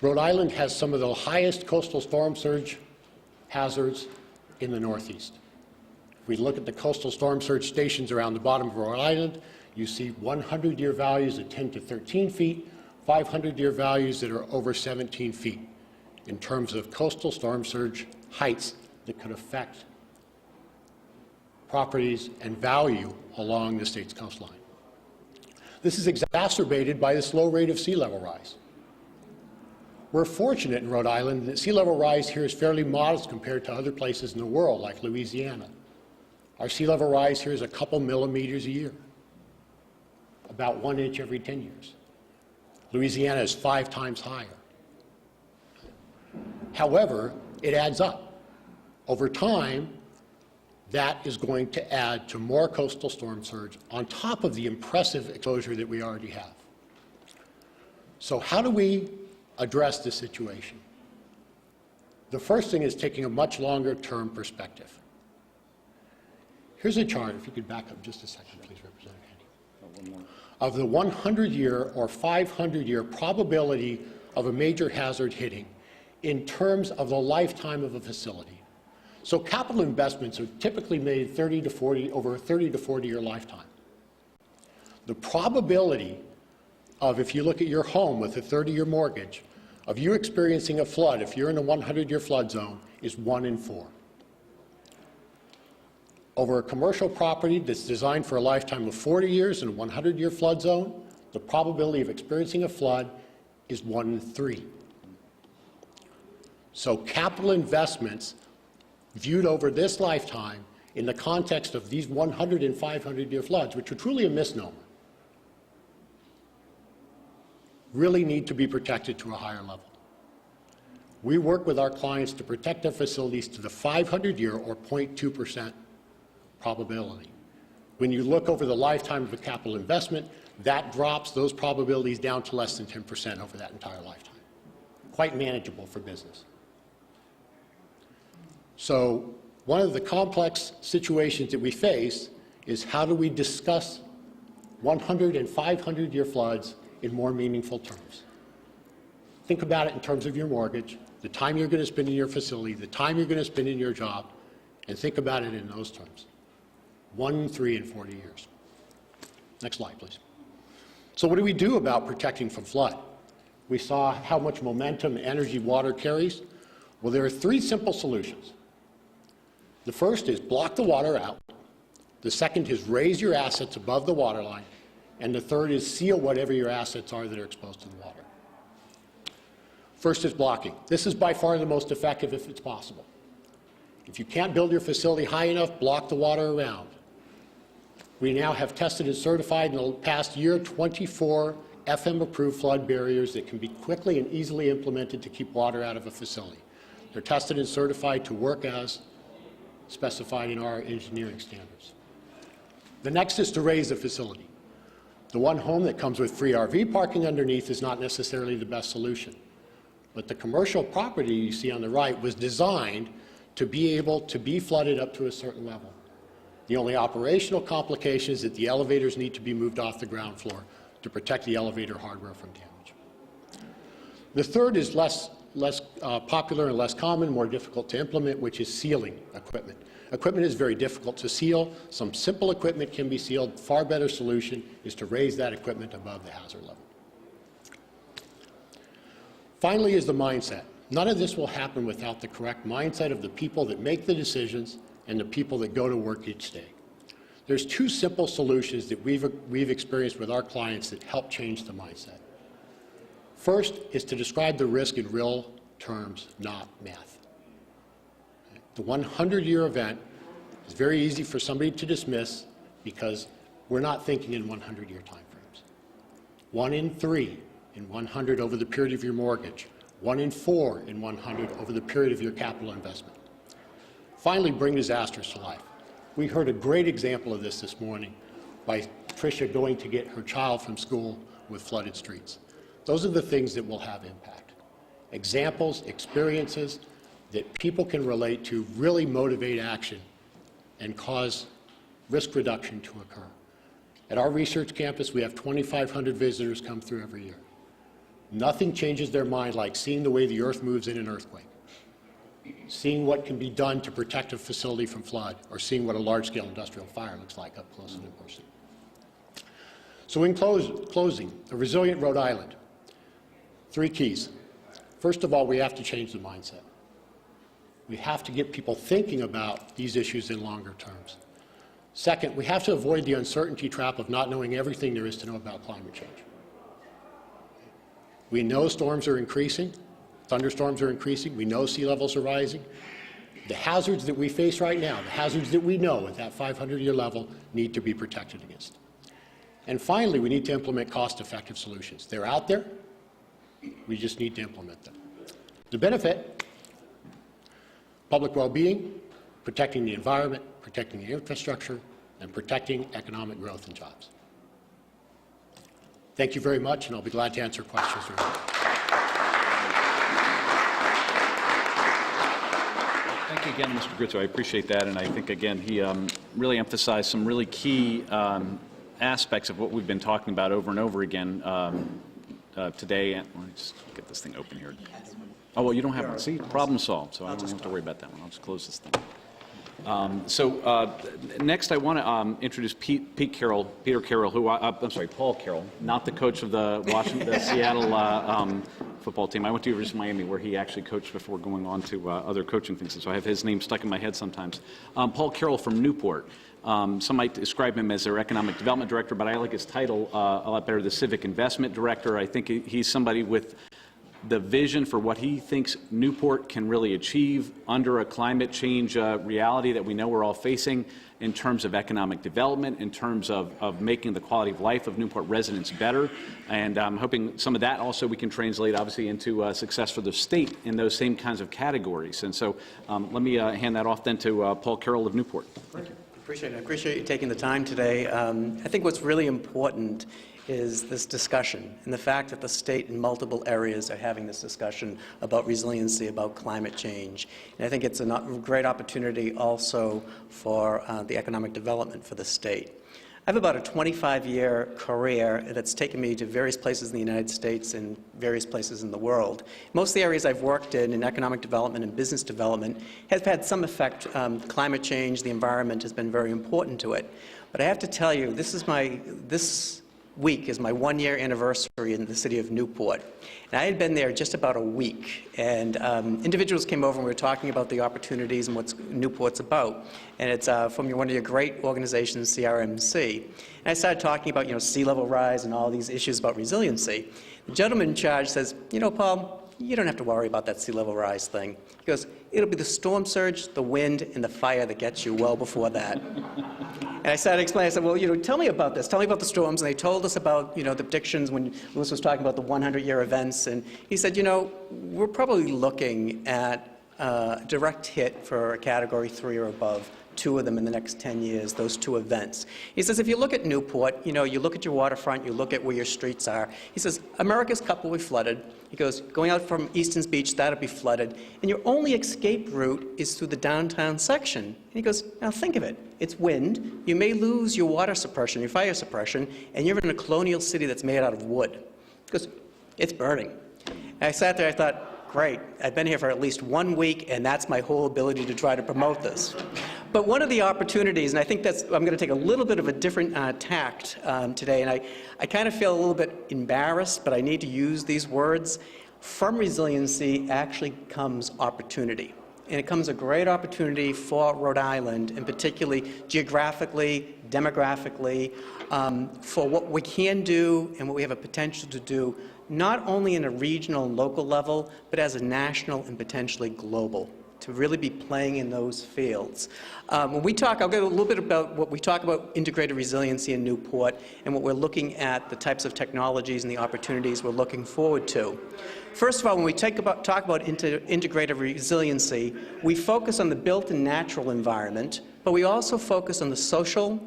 Rhode Island has some of the highest coastal storm surge hazards in the Northeast. If we look at the coastal storm surge stations around the bottom of Rhode Island, you see 100-year values at 10 to 13 feet, 500-year values that are over 17 feet in terms of coastal storm surge heights that could affect properties and value along the state's coastline. This is exacerbated by the slow rate of sea level rise. We're fortunate in Rhode Island that sea level rise here is fairly modest compared to other places in the world, like Louisiana. Our sea level rise here is a couple millimeters a year, about 1 inch every 10 years. Louisiana is 5 times higher. However, it adds up. Over time, that is going to add to more coastal storm surge on top of the impressive exposure that we already have. So how do we address this situation? The first thing is taking a much longer term perspective. Here's a chart, if you could back up just a second, please, Representative Handy. Of the 100-year or 500-year probability of a major hazard hitting in terms of the lifetime of a facility. So capital investments are typically made over a 30 to 40-year lifetime. The probability of, if you look at your home with a 30-year mortgage, of you experiencing a flood, if you're in a 100-year flood zone, is 1 in 4. Over a commercial property that's designed for a lifetime of 40 years in a 100-year flood zone, the probability of experiencing a flood is 1 in 3. So capital investments viewed over this lifetime in the context of these 100 and 500-year floods, which are truly a misnomer, really need to be protected to a higher level. We work with our clients to protect their facilities to the 500-year or 0.2% probability. When you look over the lifetime of a capital investment, that drops those probabilities down to less than 10% over that entire lifetime. Quite manageable for business. So one of the complex situations that we face is how do we discuss 100 and 500-year floods in more meaningful terms. Think about it in terms of your mortgage, the time you're going to spend in your facility, the time you're going to spend in your job, and think about it in those terms. 1, 3, and 40 years. Next slide, please. So what do we do about protecting from flood? We saw how much momentum energy water carries. Well, there are 3 simple solutions. The first is block the water out. The second is raise your assets above the water line. And the third is seal whatever your assets are that are exposed to the water. First is blocking. This is by far the most effective if it's possible. If you can't build your facility high enough, block the water around. We now have tested and certified in the past year 24 FM-approved flood barriers that can be quickly and easily implemented to keep water out of a facility. They're tested and certified to work as specified in our engineering standards. The next is to raise the facility. The one home that comes with free RV parking underneath is not necessarily the best solution. But the commercial property you see on the right was designed to be able to be flooded up to a certain level. The only operational complication is that the elevators need to be moved off the ground floor to protect the elevator hardware from damage. The third is less popular and less common, more difficult to implement, which is sealing equipment. Equipment is very difficult to seal. Some simple equipment can be sealed. Far better solution is to raise that equipment above the hazard level. Finally is the mindset. None of this will happen without the correct mindset of the people that make the decisions and the people that go to work each day. There's two simple solutions that we've experienced with our clients that help change the mindset. First is to describe the risk in real terms, not math. The 100-year event is very easy for somebody to dismiss because we're not thinking in 100-year timeframes. 1 in 3 in 100 over the period of your mortgage, 1 in 4 in 100 over the period of your capital investment. Finally, bring disasters to life. We heard a great example of this morning by Tricia going to get her child from school with flooded streets. Those are the things that will have impact. Examples, experiences that people can relate to really motivate action and cause risk reduction to occur. At our research campus, we have 2,500 visitors come through every year. Nothing changes their mind like seeing the way the earth moves in an earthquake, seeing what can be done to protect a facility from flood, or seeing what a large-scale industrial fire looks like up close and in person. So in closing, a resilient Rhode Island. 3 keys. First of all, we have to change the mindset. We have to get people thinking about these issues in longer terms. Second, we have to avoid the uncertainty trap of not knowing everything there is to know about climate change. We know storms are increasing, thunderstorms are increasing, we know sea levels are rising. The hazards that we face right now, the hazards that we know at that 500-year level, need to be protected against. And finally, we need to implement cost-effective solutions. They're out there, we just need to implement them. The benefit: public well-being, protecting the environment, protecting the infrastructure, and protecting economic growth and jobs. Thank you very much, and I'll be glad to answer questions. Thank you again, Mr. Grizzo. I appreciate that, and I think, again, he really emphasized some really key aspects of what we've been talking about over and over again today. Let me just get this thing open here. Oh, well, you don't have one. See, problem solved, so I don't have to worry about that one. I'll just close this thing. Next, I want to introduce Peter Carroll, who I'm sorry, Paul Carroll, not the coach of the Seattle football team. I went to University of Miami, where he actually coached before going on to other coaching things, and so I have his name stuck in my head sometimes. Paul Carroll from Newport. Some might describe him as their economic development director, but I like his title a lot better, the civic investment director. I think he's somebody with the vision for what he thinks Newport can really achieve under a climate change reality that we know we're all facing, in terms of economic development, in terms of making the quality of life of Newport residents better. And I'm hoping some of that also we can translate, obviously, into success for the state in those same kinds of categories. And so let me hand that off then to Paul Carroll of Newport. Thank you. I appreciate you taking the time today. I think what's really important is this discussion and the fact that the state in multiple areas are having this discussion about resiliency, about climate change. And I think it's a great opportunity also for the economic development for the state. I have about a 25-year career that's taken me to various places in the United States and various places in the world. Most of the areas I've worked in economic development and business development, has had some effect. Climate change, the environment has been very important to it. But I have to tell you, this week is my 1-year anniversary in the city of Newport. And I had been there just about a week, and individuals came over and we were talking about the opportunities and what Newport's about. And it's from one of your great organizations, CRMC. And I started talking about, sea level rise and all these issues about resiliency. The gentleman in charge says, Paul, you don't have to worry about that sea level rise thing. He goes, it'll be the storm surge, the wind, and the fire that gets you well before that. And I started explaining, I said, well, tell me about this. Tell me about the storms. And they told us about, the predictions when Lewis was talking about the 100-year events. And he said, we're probably looking at a direct hit for a Category 3 or above, 2 of them in the next 10 years, those 2 events. He says, if you look at Newport, you look at your waterfront, you look at where your streets are. He says, America's Cup will be flooded. He goes, going out from Easton's Beach, that'll be flooded. And your only escape route is through the downtown section. And he goes, now think of it. It's wind. You may lose your water suppression, your fire suppression, and you're in a colonial city that's made out of wood. He goes, it's burning. And I sat there, I thought, great, I've been here for at least 1 week, and that's my whole ability to try to promote this. But one of the opportunities, and I think I'm going to take a little bit of a different tact today, and I kind of feel a little bit embarrassed, but I need to use these words. From resiliency actually comes opportunity. And it comes a great opportunity for Rhode Island, and particularly geographically, demographically, for what we can do and what we have a potential to do, not only in a regional and local level, but as a national and potentially global, to really be playing in those fields. When we talk, I'll get a little bit about what we talk about integrated resiliency in Newport and what we're looking at, the types of technologies and the opportunities we're looking forward to. First of all, when we talk about integrated resiliency, we focus on the built and natural environment, but we also focus on the social,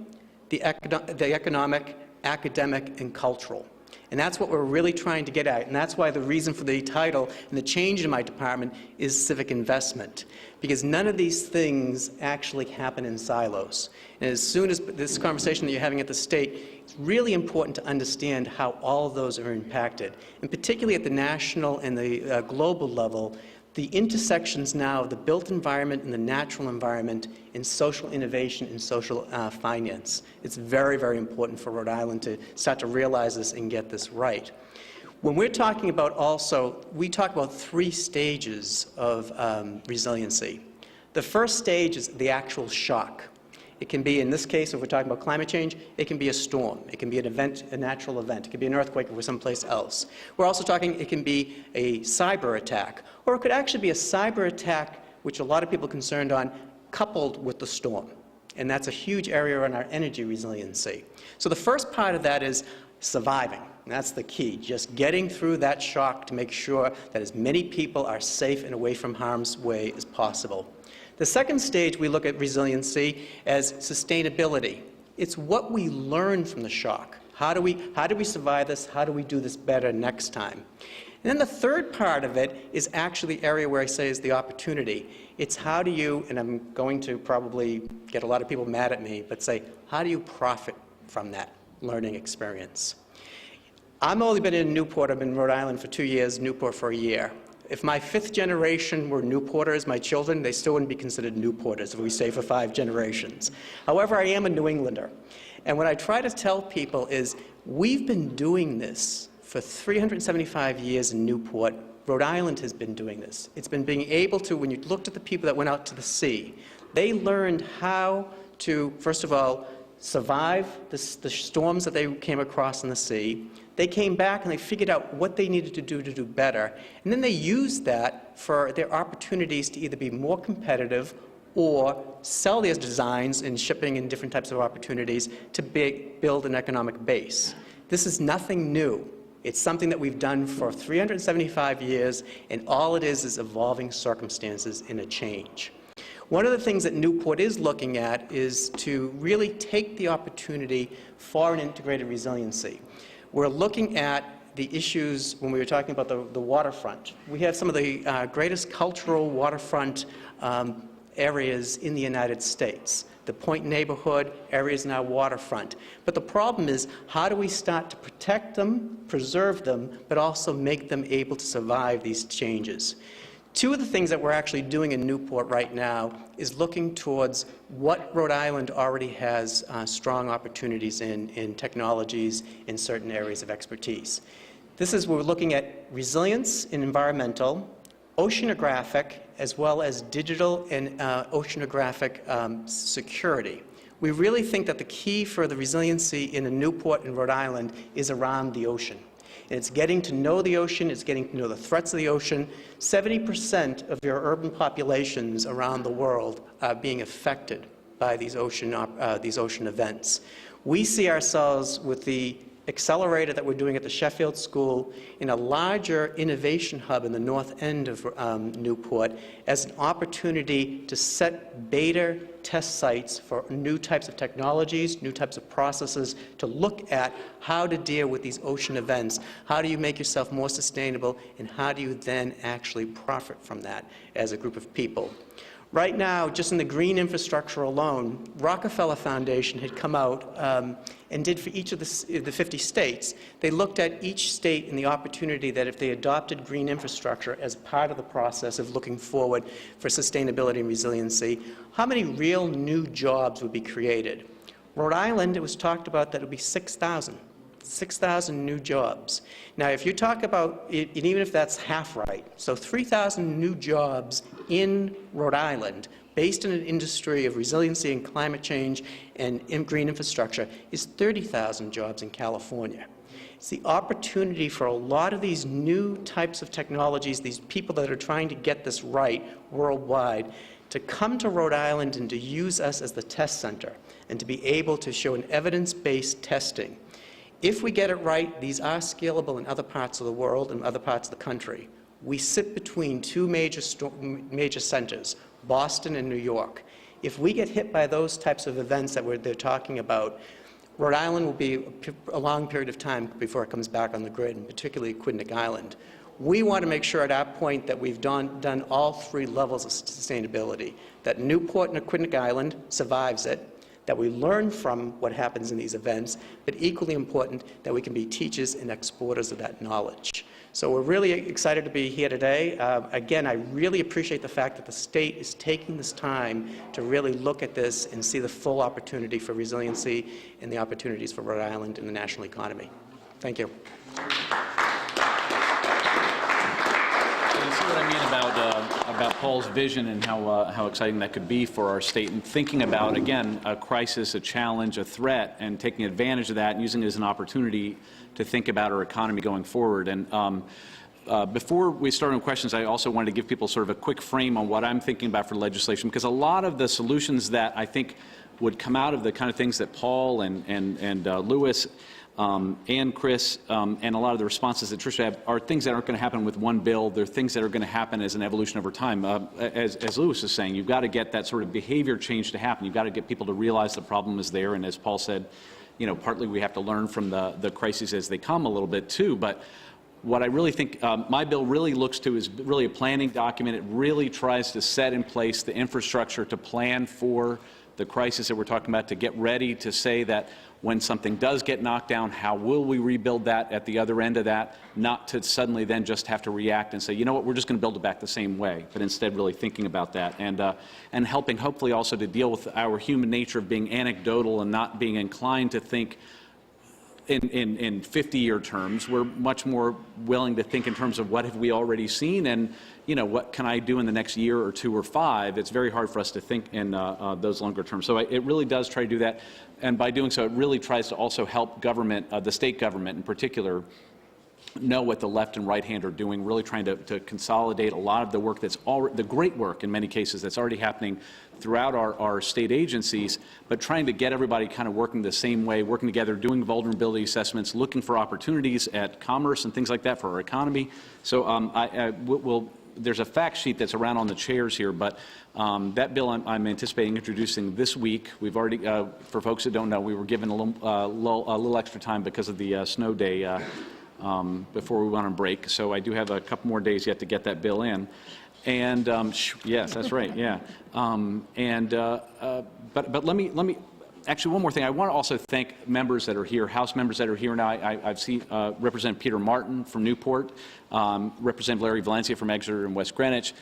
the economic, academic, and cultural. And that's what we're really trying to get at. And that's why the reason for the title and the change in my department is civic investment. Because none of these things actually happen in silos. And as soon as this conversation that you're having at the state, it's really important to understand how all of those are impacted. And particularly at the national and the global level, the intersections now of the built environment and the natural environment in social innovation and social finance. It's very, very important for Rhode Island to start to realize this and get this right. When we're talking about also, we talk about 3 stages of resiliency. The first stage is the actual shock. It can be, in this case, if we're talking about climate change, it can be a storm. It can be an event, a natural event. It could be an earthquake or someplace else. We're also talking, it can be a cyber attack, or it could actually be a cyber attack, which a lot of people are concerned on, coupled with the storm. And that's a huge area in our energy resiliency. So the first part of that is surviving. And that's the key, just getting through that shock to make sure that as many people are safe and away from harm's way as possible. The second stage, we look at resiliency as sustainability. It's what we learn from the shock. How do we survive this? How do we do this better next time? And then the third part of it is actually the area where I say is the opportunity. It's how do you, and I'm going to probably get a lot of people mad at me, but say, how do you profit from that learning experience? I've only been in Newport. I've been in Rhode Island for 2 years, Newport for a year. If my 5th generation were Newporters, my children, they still wouldn't be considered Newporters if we stay for 5 generations. However, I am a New Englander. And what I try to tell people is we've been doing this for 375 years in Newport. Rhode Island has been doing this. It's been being able to, when you looked at the people that went out to the sea, they learned how to, first of all, survive the storms that they came across in the sea. They came back and they figured out what they needed to do better. And then they used that for their opportunities to either be more competitive or sell their designs in shipping and different types of opportunities to build an economic base. This is nothing new. It's something that we've done for 375 years, and all it is evolving circumstances in a change. One of the things that Newport is looking at is to really take the opportunity for an integrated resiliency. We're looking at the issues when we were talking about the waterfront. We have some of the greatest cultural waterfront areas in the United States. The Point neighborhood areas in our waterfront. But the problem is, how do we start to protect them, preserve them, but also make them able to survive these changes? 2 of the things that we're actually doing in Newport right now is looking towards what Rhode Island already has strong opportunities in technologies in certain areas of expertise. This is where we're looking at resilience in environmental, oceanographic, as well as digital and oceanographic security. We really think that the key for the resiliency in Newport and Rhode Island is around the ocean. And it's getting to know the ocean, it's getting to know the threats of the ocean. 70% of your urban populations around the world are being affected by these ocean events. We see ourselves with the accelerator that we're doing at the Sheffield School in a larger innovation hub in the north end of Newport as an opportunity to set beta test sites for new types of technologies, new types of processes, to look at how to deal with these ocean events. How do you make yourself more sustainable, and how do you then actually profit from that as a group of people? Right now, just in the green infrastructure alone, Rockefeller Foundation had come out and did for each of the 50 states. They looked at each state and the opportunity that if they adopted green infrastructure as part of the process of looking forward for sustainability and resiliency, how many real new jobs would be created. Rhode Island, it was talked about that it would be 6,000 new jobs. Now, if you talk about, and even if that's half right, so 3,000 new jobs in Rhode Island based in an industry of resiliency and climate change and green infrastructure is 30,000 jobs in California. It's the opportunity for a lot of these new types of technologies, these people that are trying to get this right worldwide, to come to Rhode Island and to use us as the test center and to be able to show an evidence-based testing. If we get it right, these are scalable in other parts of the world and other parts of the country. We sit between two major centers, Boston and New York. If we get hit by those types of events that they're talking about, Rhode Island will be a long period of time before it comes back on the grid, and particularly Aquidneck Island. We want to make sure at our point that we've done all three levels of sustainability, that Newport and Aquidneck Island survives it, that we learn from what happens in these events, but equally important, that we can be teachers and exporters of that knowledge. So we're really excited to be here today. Again, I really appreciate the fact that the state is taking this time to really look at this and see the full opportunity for resiliency and the opportunities for Rhode Island and the national economy. Thank you. You see what I mean about Paul's vision and how exciting that could be for our state, and thinking about, again, a crisis, a challenge, a threat, and taking advantage of that and using it as an opportunity to think about our economy going forward. And before we start on questions, I also wanted to give people sort of a quick frame on what I'm thinking about for legislation, because a lot of the solutions that I think would come out of the kind of things that Paul and Louis and Chris and a lot of the responses that Tricia have are things that aren't going to happen with one bill. They're things that are going to happen as an evolution over time. As Louis is saying, you've got to get that sort of behavior change to happen. You've got to get people to realize the problem is there. And as Paul said, you know, partly we have to learn from the crises as they come a little bit too. But what I really think my bill really looks to is really a planning document. It really tries to set in place the infrastructure to plan for the crisis that we're talking about, to get ready to say that when something does get knocked down, how will we rebuild that at the other end of that, not to suddenly then just have to react and say, you know what, we're just going to build it back the same way, but instead really thinking about that and helping hopefully also to deal with our human nature of being anecdotal and not being inclined to think in 50-year terms. We're much more willing to think in terms of what have we already seen and, you know, what can I do in the next year or two or five. It's very hard for us to think in those longer terms. So it really does try to do that. And by doing so, it really tries to also help government, the state government in particular, know what the left and right hand are doing, really trying to consolidate a lot of the work that's already, the great work in many cases that's already happening throughout our state agencies, but trying to get everybody kind of working the same way, working together, doing vulnerability assessments, looking for opportunities at commerce and things like that for our economy. So there's a fact sheet that's around on the chairs here, but that bill I'm anticipating introducing this week. We've already, for folks that don't know, we were given a little extra time because of the snow day before we went on break. So I do have a couple more days yet to get that bill in. And yes, that's right. Yeah. But let me. Actually, one more thing. I want to also thank members that are here, House members that are here now. I've seen Representative Peter Martin from Newport, Representative Larry Valencia from Exeter and West Greenwich,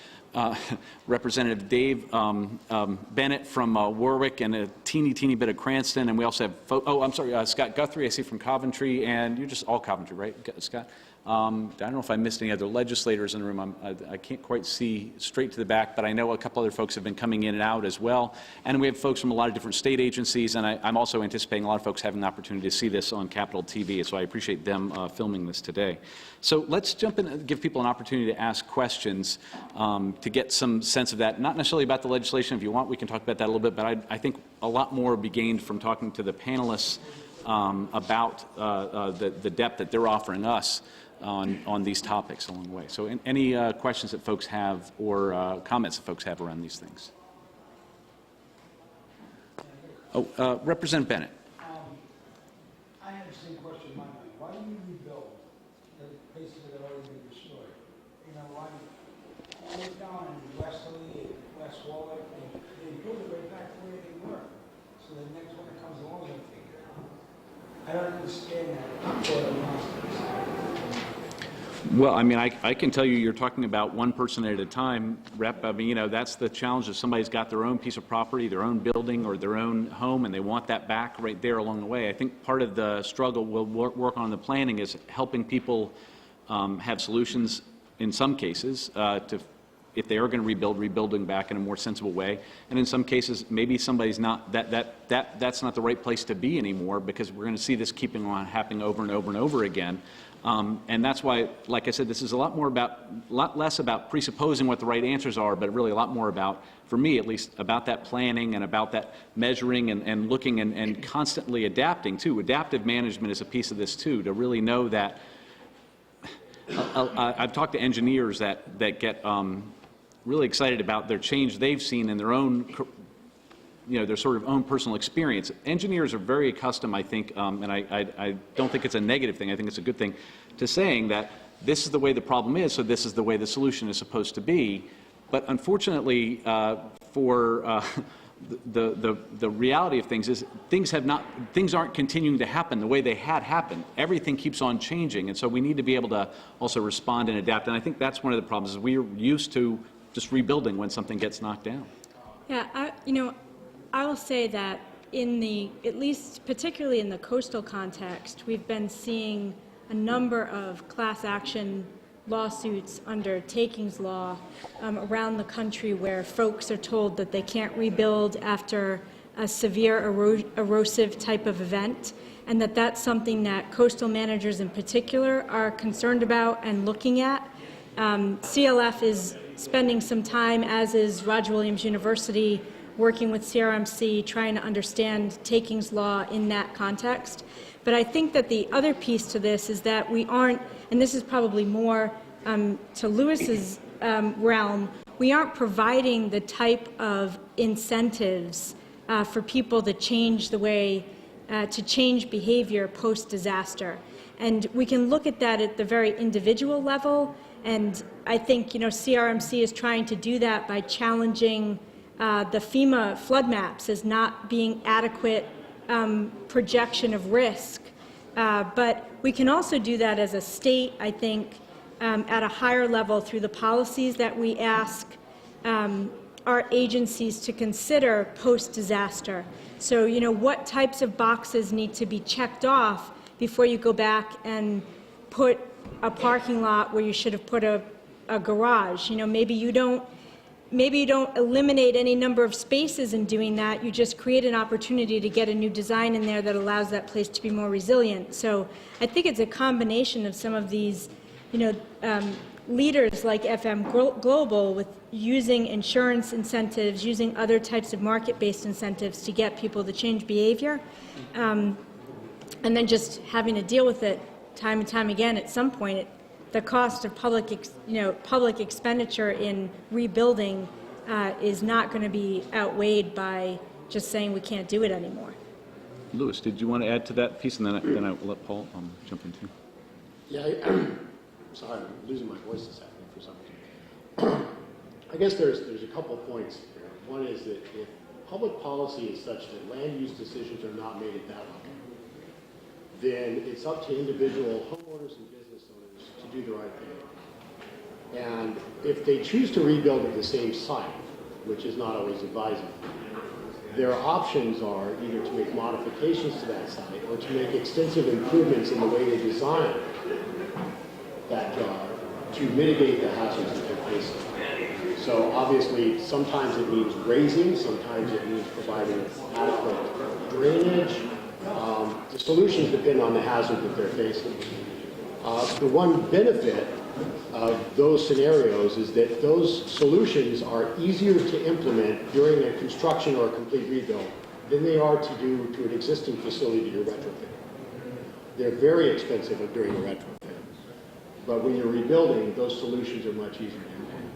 Representative Dave Bennett from Warwick, and a teeny bit of Cranston. And we also have, Scott Guthrie, I see from Coventry, and you're just all Coventry, right, Scott? I don't know if I missed any other legislators in the room. I can't quite see straight to the back, but I know a couple other folks have been coming in and out as well. And we have folks from a lot of different state agencies, and I'm also anticipating a lot of folks having the opportunity to see this on Capitol TV, so I appreciate them filming this today. So let's jump in and give people an opportunity to ask questions to get some sense of that. Not necessarily about the legislation. If you want, we can talk about that a little bit, but I think a lot more will be gained from talking to the panelists about the depth that they're offering us on these topics along the way. So any questions that folks have or comments that folks have around these things? Oh, Representative Bennett. I have the same question in my mind. Why do you rebuild the places that have already been destroyed? You know, why look down in Westerly and West Warwick, they build it right back to where they were. So the next one that comes along, they'll take it out. I don't understand that. Well, I mean, I can tell you, you're talking about one person at a time, Rep. I mean, you know, that's the challenge. If somebody's got their own piece of property, their own building, or their own home, and they want that back right there along the way, I think part of the struggle we'll work on the planning is helping people have solutions in some cases to, if they are going to rebuilding back in a more sensible way. And in some cases, maybe somebody's not, that's not the right place to be anymore, because we're going to see this keeping on happening over and over and over again. And that's why, like I said, this is a lot less about presupposing what the right answers are, but really a lot more about, for me at least, about that planning and about that measuring and looking and constantly adapting too. Adaptive management is a piece of this too, to really know that. I've talked to engineers that get really excited about their change they've seen in their own, you know, their sort of own personal experience. Engineers are very accustomed, I think, and I don't think it's a negative thing, I think it's a good thing, to saying that this is the way the problem is, so this is the way the solution is supposed to be. But unfortunately, for the reality of things is things aren't continuing to happen the way they had happened. Everything keeps on changing, and so we need to be able to also respond and adapt. And I think that's one of the problems, is we're used to just rebuilding when something gets knocked down. Yeah, I will say that at least particularly in the coastal context, we've been seeing a number of class action lawsuits under takings law around the country, where folks are told that they can't rebuild after a severe erosive type of event, and that's something that coastal managers in particular are concerned about and looking at. CLF is spending some time, as is Roger Williams University, working with CRMC, trying to understand takings law in that context. But I think that the other piece to this is that we aren't, and this is probably more to Lewis's realm, we aren't providing the type of incentives for people to change the way, to change behavior post-disaster. And we can look at that at the very individual level, and I think, CRMC is trying to do that by challenging the FEMA flood maps as not being adequate projection of risk. But we can also do that as a state, I think, at a higher level through the policies that we ask our agencies to consider post-disaster. So, what types of boxes need to be checked off before you go back and put a parking lot where you should have put a garage. Maybe you don't eliminate any number of spaces in doing that. You just create an opportunity to get a new design in there that allows that place to be more resilient. So I think it's a combination of some of these, leaders like FM Global with using insurance incentives, using other types of market-based incentives to get people to change behavior, and then just having to deal with it time and time again. At some point, the cost of public expenditure in rebuilding is not going to be outweighed by just saying we can't do it anymore. Lewis, did you want to add to that piece, and then I'll let Paul jump in too? Yeah, sorry, I'm losing my voice this afternoon for some reason. I guess there's a couple of points here. One is that if public policy is such that land use decisions are not made at that level, then it's up to individual homeowners and business owners to do the right thing. And if they choose to rebuild at the same site, which is not always advisable, their options are either to make modifications to that site or to make extensive improvements in the way they design it. backyard to mitigate the hazards that they're facing. So obviously, sometimes it means grazing, sometimes it means providing adequate drainage. The solutions depend on the hazard that they're facing. The one benefit of those scenarios is that those solutions are easier to implement during a construction or a complete rebuild than they are to do to an existing facility that you're retrofitting. They're very expensive during a retrofit. But when you're rebuilding, those solutions are much easier to implement.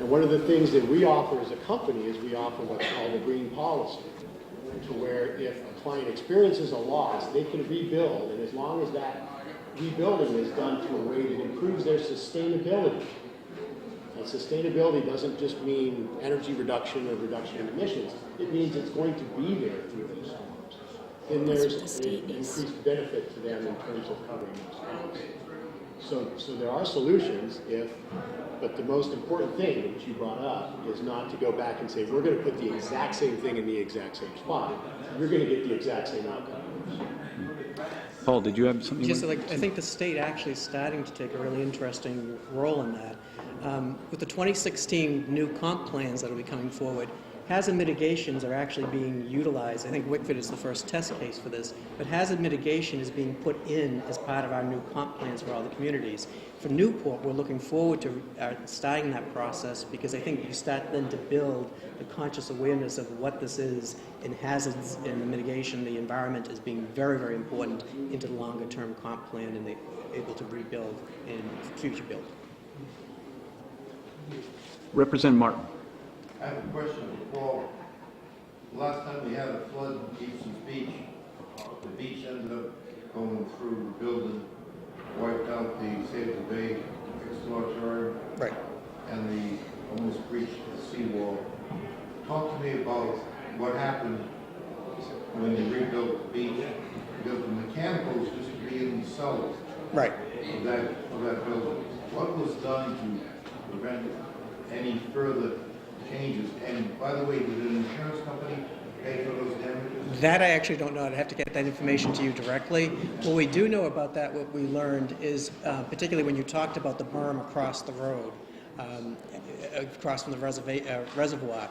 And one of the things that we offer as a company is we offer what's called a green policy, to where if a client experiences a loss, they can rebuild, and as long as that rebuilding is done to a way that improves their sustainability. And sustainability doesn't just mean energy reduction or reduction in emissions. It means it's going to be there through those storms. Then there's an increased benefit to them in terms of covering those costs. So there are solutions but the most important thing, which you brought up, is not to go back and say, we're going to put the exact same thing in the exact same spot. You're going to get the exact same outcome. Paul, did you have something? Just like, I think the state actually is starting to take a really interesting role in that. With the 2016 new comp plans that will be coming forward, hazard mitigations are actually being utilized. I think Wickford is the first test case for this, but hazard mitigation is being put in as part of our new comp plans for all the communities. For Newport, we're looking forward to starting that process because I think you start then to build the conscious awareness of what this is and hazards and the mitigation, the environment is being very, very important into the longer term comp plan and they're able to rebuild and future build. Representative Martin. I have a question for Paul. Last time we had a flood in Gibson's Beach, the beach ended up going through the building, wiped out the Save the Bay exploratorium, Right. and the almost breached the seawall. Talk to me about what happened when you rebuilt the beach, because the mechanicals used to be in the cellars Right. of that building. What was done to prevent any further changes? And by the way, did an insurance company pay for those damages? That I actually don't know. I'd have to get that information to you directly. What we do know about that, what we learned is, particularly when you talked about the berm across the road, across from the reservoir,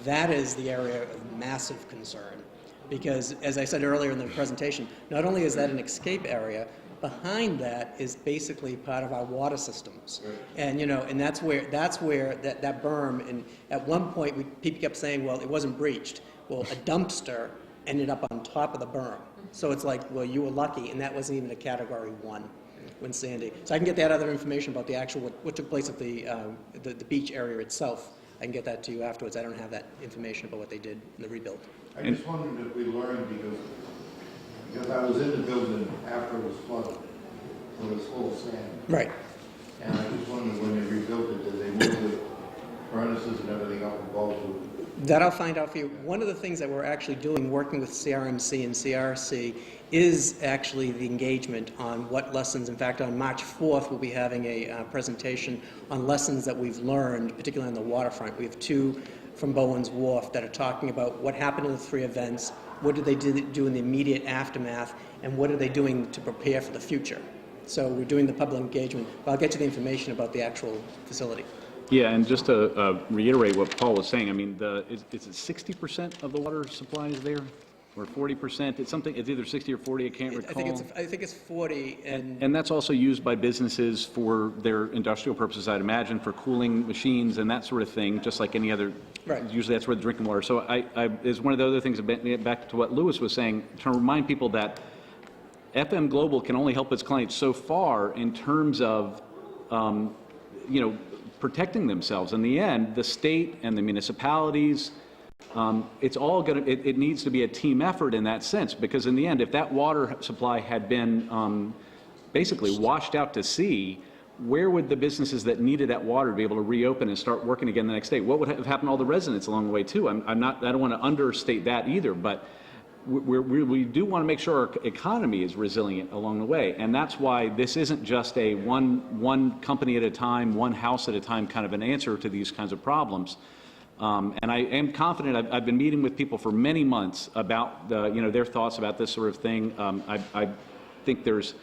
that is the area of massive concern. Because, as I said earlier in the presentation, not only is that an escape area, behind that is basically part of our water systems. Right. And, and that's where that berm, and at one point people kept saying, well, it wasn't breached. Well, a dumpster ended up on top of the berm. So it's like, well, you were lucky, and that wasn't even a Category 1 when Sandy. So I can get that other information about the actual, what took place at the beach area itself. I can get that to you afterwards. I don't have that information about what they did in the rebuild. I just wondered if we learned, because I was in the building after it was flooded, so it was full of sand. Right. And I just wondered when they rebuilt it, did they move the furnaces and everything up above the... That I'll find out for you. One of the things that we're actually doing, working with CRMC and CRC, is actually the engagement on what lessons. In fact, on March 4th, we'll be having a presentation on lessons that we've learned, particularly on the waterfront. We have two from Bowen's Wharf that are talking about what happened in the three events, what did they do in the immediate aftermath, and what are they doing to prepare for the future. So we're doing the public engagement, but I'll get you the information about the actual facility. Yeah, and just to reiterate what Paul was saying, I mean, is it 60% of the water supply is there, or 40%? It's something. It's either 60 or 40. I can't recall. I think it's 40, and that's also used by businesses for their industrial purposes, I'd imagine, for cooling machines and that sort of thing, just like any other. Right. Usually that's where the drinking water. So is one of the other things, back to what Lewis was saying, to remind people that FM Global can only help its clients so far in terms of, protecting themselves. In the end, the state and the municipalities, it's all going to, it needs to be a team effort in that sense, because in the end, if that water supply had been basically washed out to sea, where would the businesses that needed that water be able to reopen and start working again the next day? What would have happened to all the residents along the way too? I don't want to understate that either, but we do want to make sure our economy is resilient along the way, and that's why this isn't just a one company at a time, one house at a time kind of an answer to these kinds of problems. And I am confident. I've been meeting with people for many months about their thoughts about this sort of thing. I think there's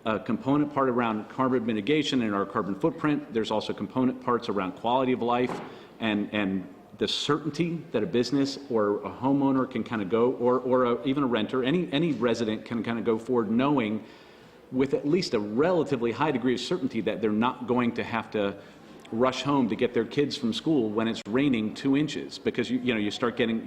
a component part around carbon mitigation and our carbon footprint. There's also component parts around quality of life and the certainty that a business or a homeowner can kind of go, or even a renter, any resident can kind of go forward knowing with at least a relatively high degree of certainty that they're not going to have to rush home to get their kids from school when it's raining 2 inches, because you start getting,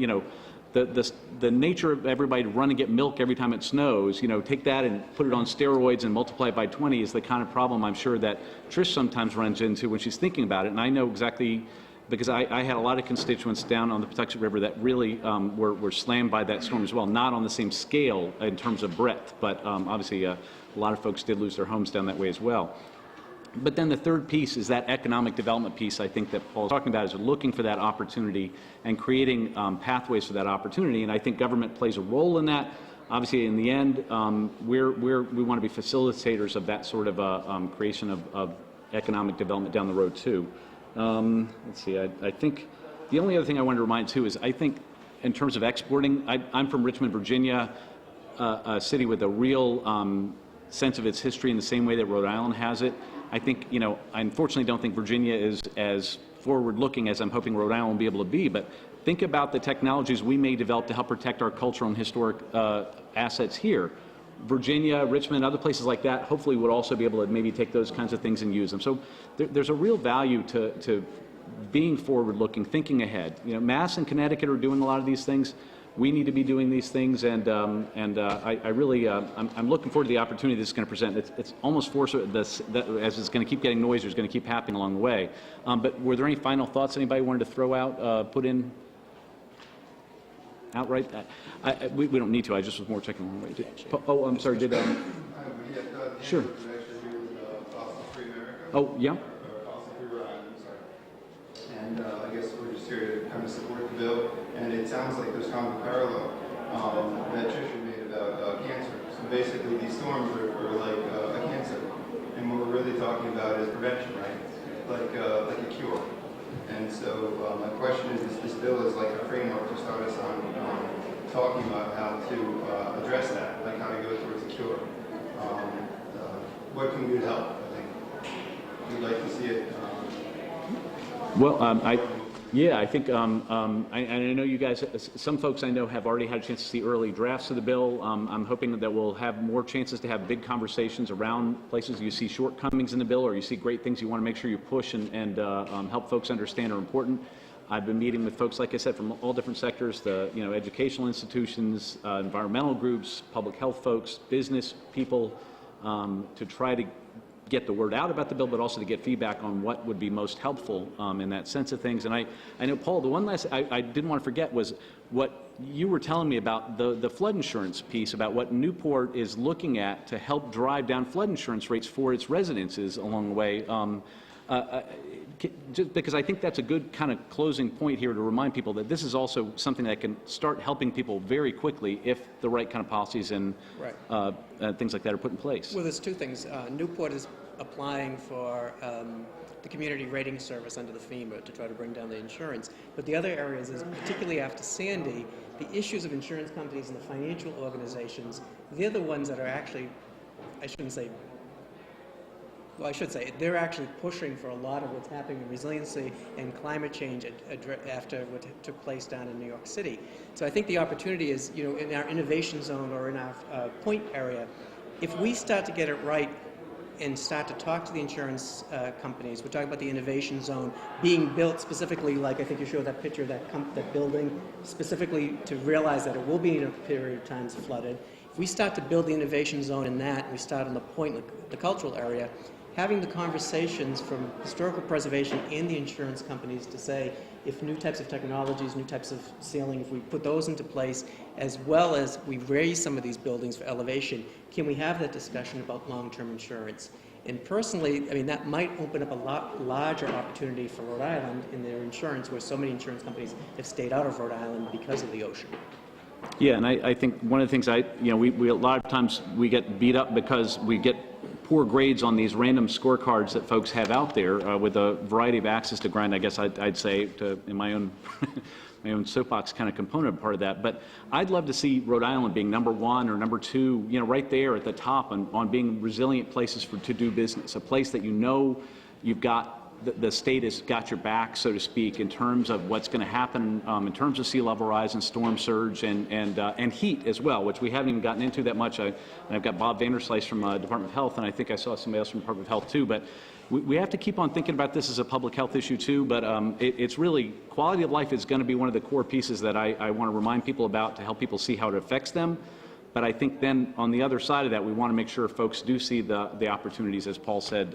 the nature of everybody to run and get milk every time it snows, take that and put it on steroids and multiply it by 20 is the kind of problem I'm sure that Trish sometimes runs into when she's thinking about it. And I know exactly, because I had a lot of constituents down on the Patuxent River that really were slammed by that storm as well, not on the same scale in terms of breadth, but obviously a lot of folks did lose their homes down that way as well. But then the third piece is that economic development piece I think that Paul's talking about, is looking for that opportunity and creating pathways for that opportunity. And I think government plays a role in that. Obviously, in the end, we want to be facilitators of that sort of creation of economic development down the road, too. Let's see, I think the only other thing I wanted to remind, too, is I think in terms of exporting, I'm from Richmond, Virginia, a city with a real sense of its history in the same way that Rhode Island has it. I think, I unfortunately don't think Virginia is as forward-looking as I'm hoping Rhode Island will be able to be, but think about the technologies we may develop to help protect our cultural and historic assets here. Virginia, Richmond, other places like that, hopefully would also be able to maybe take those kinds of things and use them. So there's a real value to being forward-looking, thinking ahead. Mass and Connecticut are doing a lot of these things. We need to be doing these things, and I really, I'm looking forward to the opportunity this is going to present. It's almost as it's going to keep getting noisier, it's going to keep happening along the way. But were there any final thoughts anybody wanted to throw out, put in outright? We don't need to. I just was more checking. Oh, I'm sorry. Sure. Oh, yeah. And I guess we're just here to kind of support the bill. And it sounds like there's kind of a parallel that Trisha made about cancer. So basically, these storms are like a cancer, and what we're really talking about is prevention, right? Like a cure. And so my question is, this bill is like a framework to start us on talking about how to address that, like how to go towards a cure. What can we do to help? I think we'd like to see it. Well, I think, I know you guys, some folks I know have already had a chance to see early drafts of the bill. I'm hoping that we'll have more chances to have big conversations around places you see shortcomings in the bill, or you see great things you want to make sure you push and help folks understand are important. I've been meeting with folks, like I said, from all different sectors, the educational institutions, environmental groups, public health folks, business people, to try to get the word out about the bill, but also to get feedback on what would be most helpful in that sense of things. And I know, Paul, the one last I didn't want to forget was what you were telling me about the flood insurance piece, about what Newport is looking at to help drive down flood insurance rates for its residences along the way. Just because I think that's a good kind of closing point here to remind people that this is also something that can start helping people very quickly if the right kind of policies and things like that are put in place. Well, there's two things. Newport is applying for the community rating service under the FEMA to try to bring down the insurance. But the other areas is, particularly after Sandy, the issues of insurance companies and the financial organizations, they're the ones that are actually, I should say, they're actually pushing for a lot of what's happening in resiliency and climate change after what took place down in New York City. So I think the opportunity is, in our innovation zone or in our point area, if we start to get it right and start to talk to the insurance companies, we're talking about the innovation zone being built specifically, like I think you showed that picture of that building, specifically to realize that it will be in a period of times flooded. If we start to build the innovation zone in that, and we start on the point, the cultural area, having the conversations from historical preservation and the insurance companies to say, if new types of technologies, new types of ceiling, if we put those into place, as well as we raise some of these buildings for elevation, can we have that discussion about long-term insurance? And personally, that might open up a lot larger opportunity for Rhode Island in their insurance, where so many insurance companies have stayed out of Rhode Island because of the ocean. Yeah, and I think one of the things we a lot of times we get beat up because we get poor grades on these random scorecards that folks have out there with a variety of axes to grind, I guess I'd say, in my own soapbox kind of component part of that. But I'd love to see Rhode Island being number one or number two, right there at the top on being resilient places to do business, a place that you've got. The state has got your back, so to speak, in terms of what's going to happen in terms of sea level rise and storm surge and heat as well, which we haven't even gotten into that much. I've got Bob Vanderslice from Department of Health, and I think I saw somebody else from Department of Health too. But we have to keep on thinking about this as a public health issue too. But it's really quality of life is going to be one of the core pieces that I want to remind people about to help people see how it affects them. But I think then on the other side of that, we want to make sure folks do see the opportunities, as Paul said,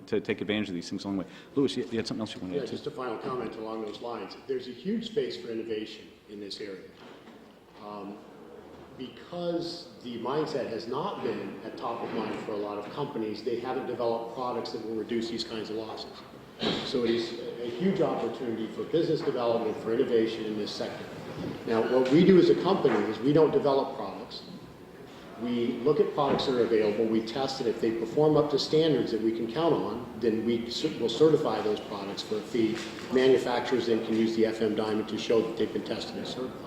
to take advantage of these things along the way. Louis, you had something else you wanted to add? Yeah, just a final comment along those lines. There's a huge space for innovation in this area. Because the mindset has not been at top of mind for a lot of companies, they haven't developed products that will reduce these kinds of losses. So it is a huge opportunity for business development, for innovation in this sector. Now, what we do as a company is we don't develop products. We look at products that are available, we test it. If they perform up to standards that we can count on, then we will certify those products for a fee. Manufacturers then can use the FM diamond to show that they've been tested and certified.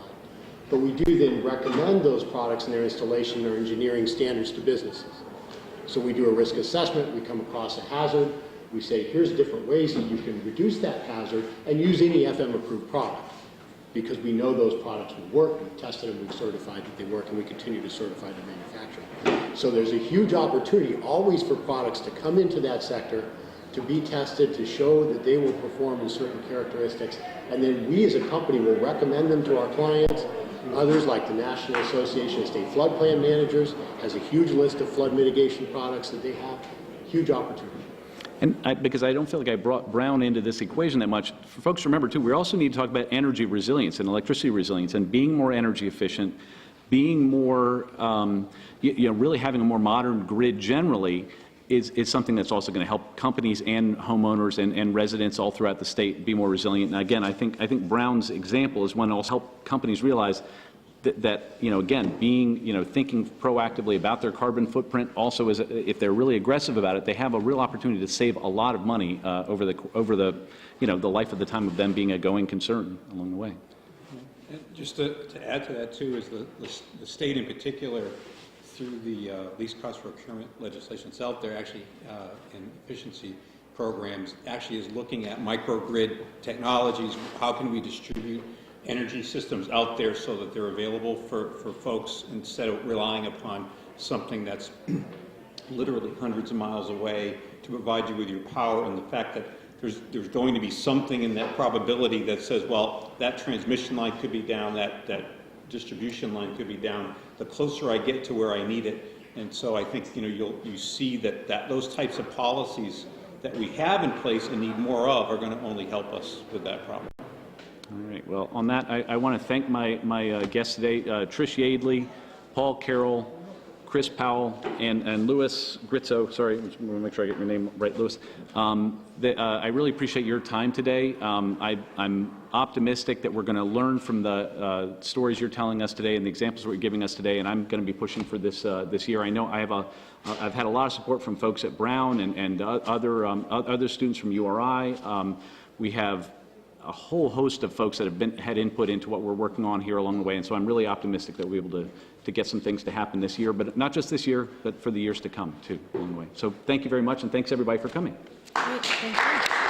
But we do then recommend those products and their installation or engineering standards to businesses. So we do a risk assessment, we come across a hazard, we say here's different ways that you can reduce that hazard and use any FM approved product. Because we know those products will work, we've tested them, we've certified that they work, and we continue to certify the manufacturer. So there's a huge opportunity always for products to come into that sector, to be tested, to show that they will perform in certain characteristics, and then we as a company will recommend them to our clients. Others, like the National Association of State Floodplain Managers, has a huge list of flood mitigation products that they have. Huge opportunity. And because I don't feel like I brought Brown into this equation that much, for folks to remember too, we also need to talk about energy resilience and electricity resilience and being more energy efficient, being more, really having a more modern grid generally is something that's also going to help companies and homeowners and residents all throughout the state be more resilient. And again, I think Brown's example is one that will help companies realize that again, being, thinking proactively about their carbon footprint also is, if they're really aggressive about it, they have a real opportunity to save a lot of money over the life of the time of them being a going concern along the way. And just to add to that too is the state in particular, through the least cost procurement legislation that's out there, actually in efficiency programs, actually is looking at microgrid technologies. How can we distribute energy systems out there so that they're available for folks instead of relying upon something that's literally hundreds of miles away to provide you with your power, and the fact that there's going to be something in that probability that says, well, that transmission line could be down, that distribution line could be down, the closer I get to where I need it. And so I think you see that those types of policies that we have in place and need more of are going to only help us with that problem. All right. Well, on that, I want to thank my guests today, Trish Yadley, Paul Carroll, Chris Powell, and Louis Gritzo. Sorry, I want to make sure I get your name right, Louis. I really appreciate your time today. I'm optimistic that we're going to learn from the stories you're telling us today and the examples that you're giving us today, and I'm going to be pushing for this this year. I know I've had a lot of support from folks at Brown and other students from URI. We have a whole host of folks that have had input into what we're working on here along the way, and so I'm really optimistic that we'll be able to get some things to happen this year, but not just this year, but for the years to come too along the way. So thank you very much, and thanks everybody for coming. Great, thank you.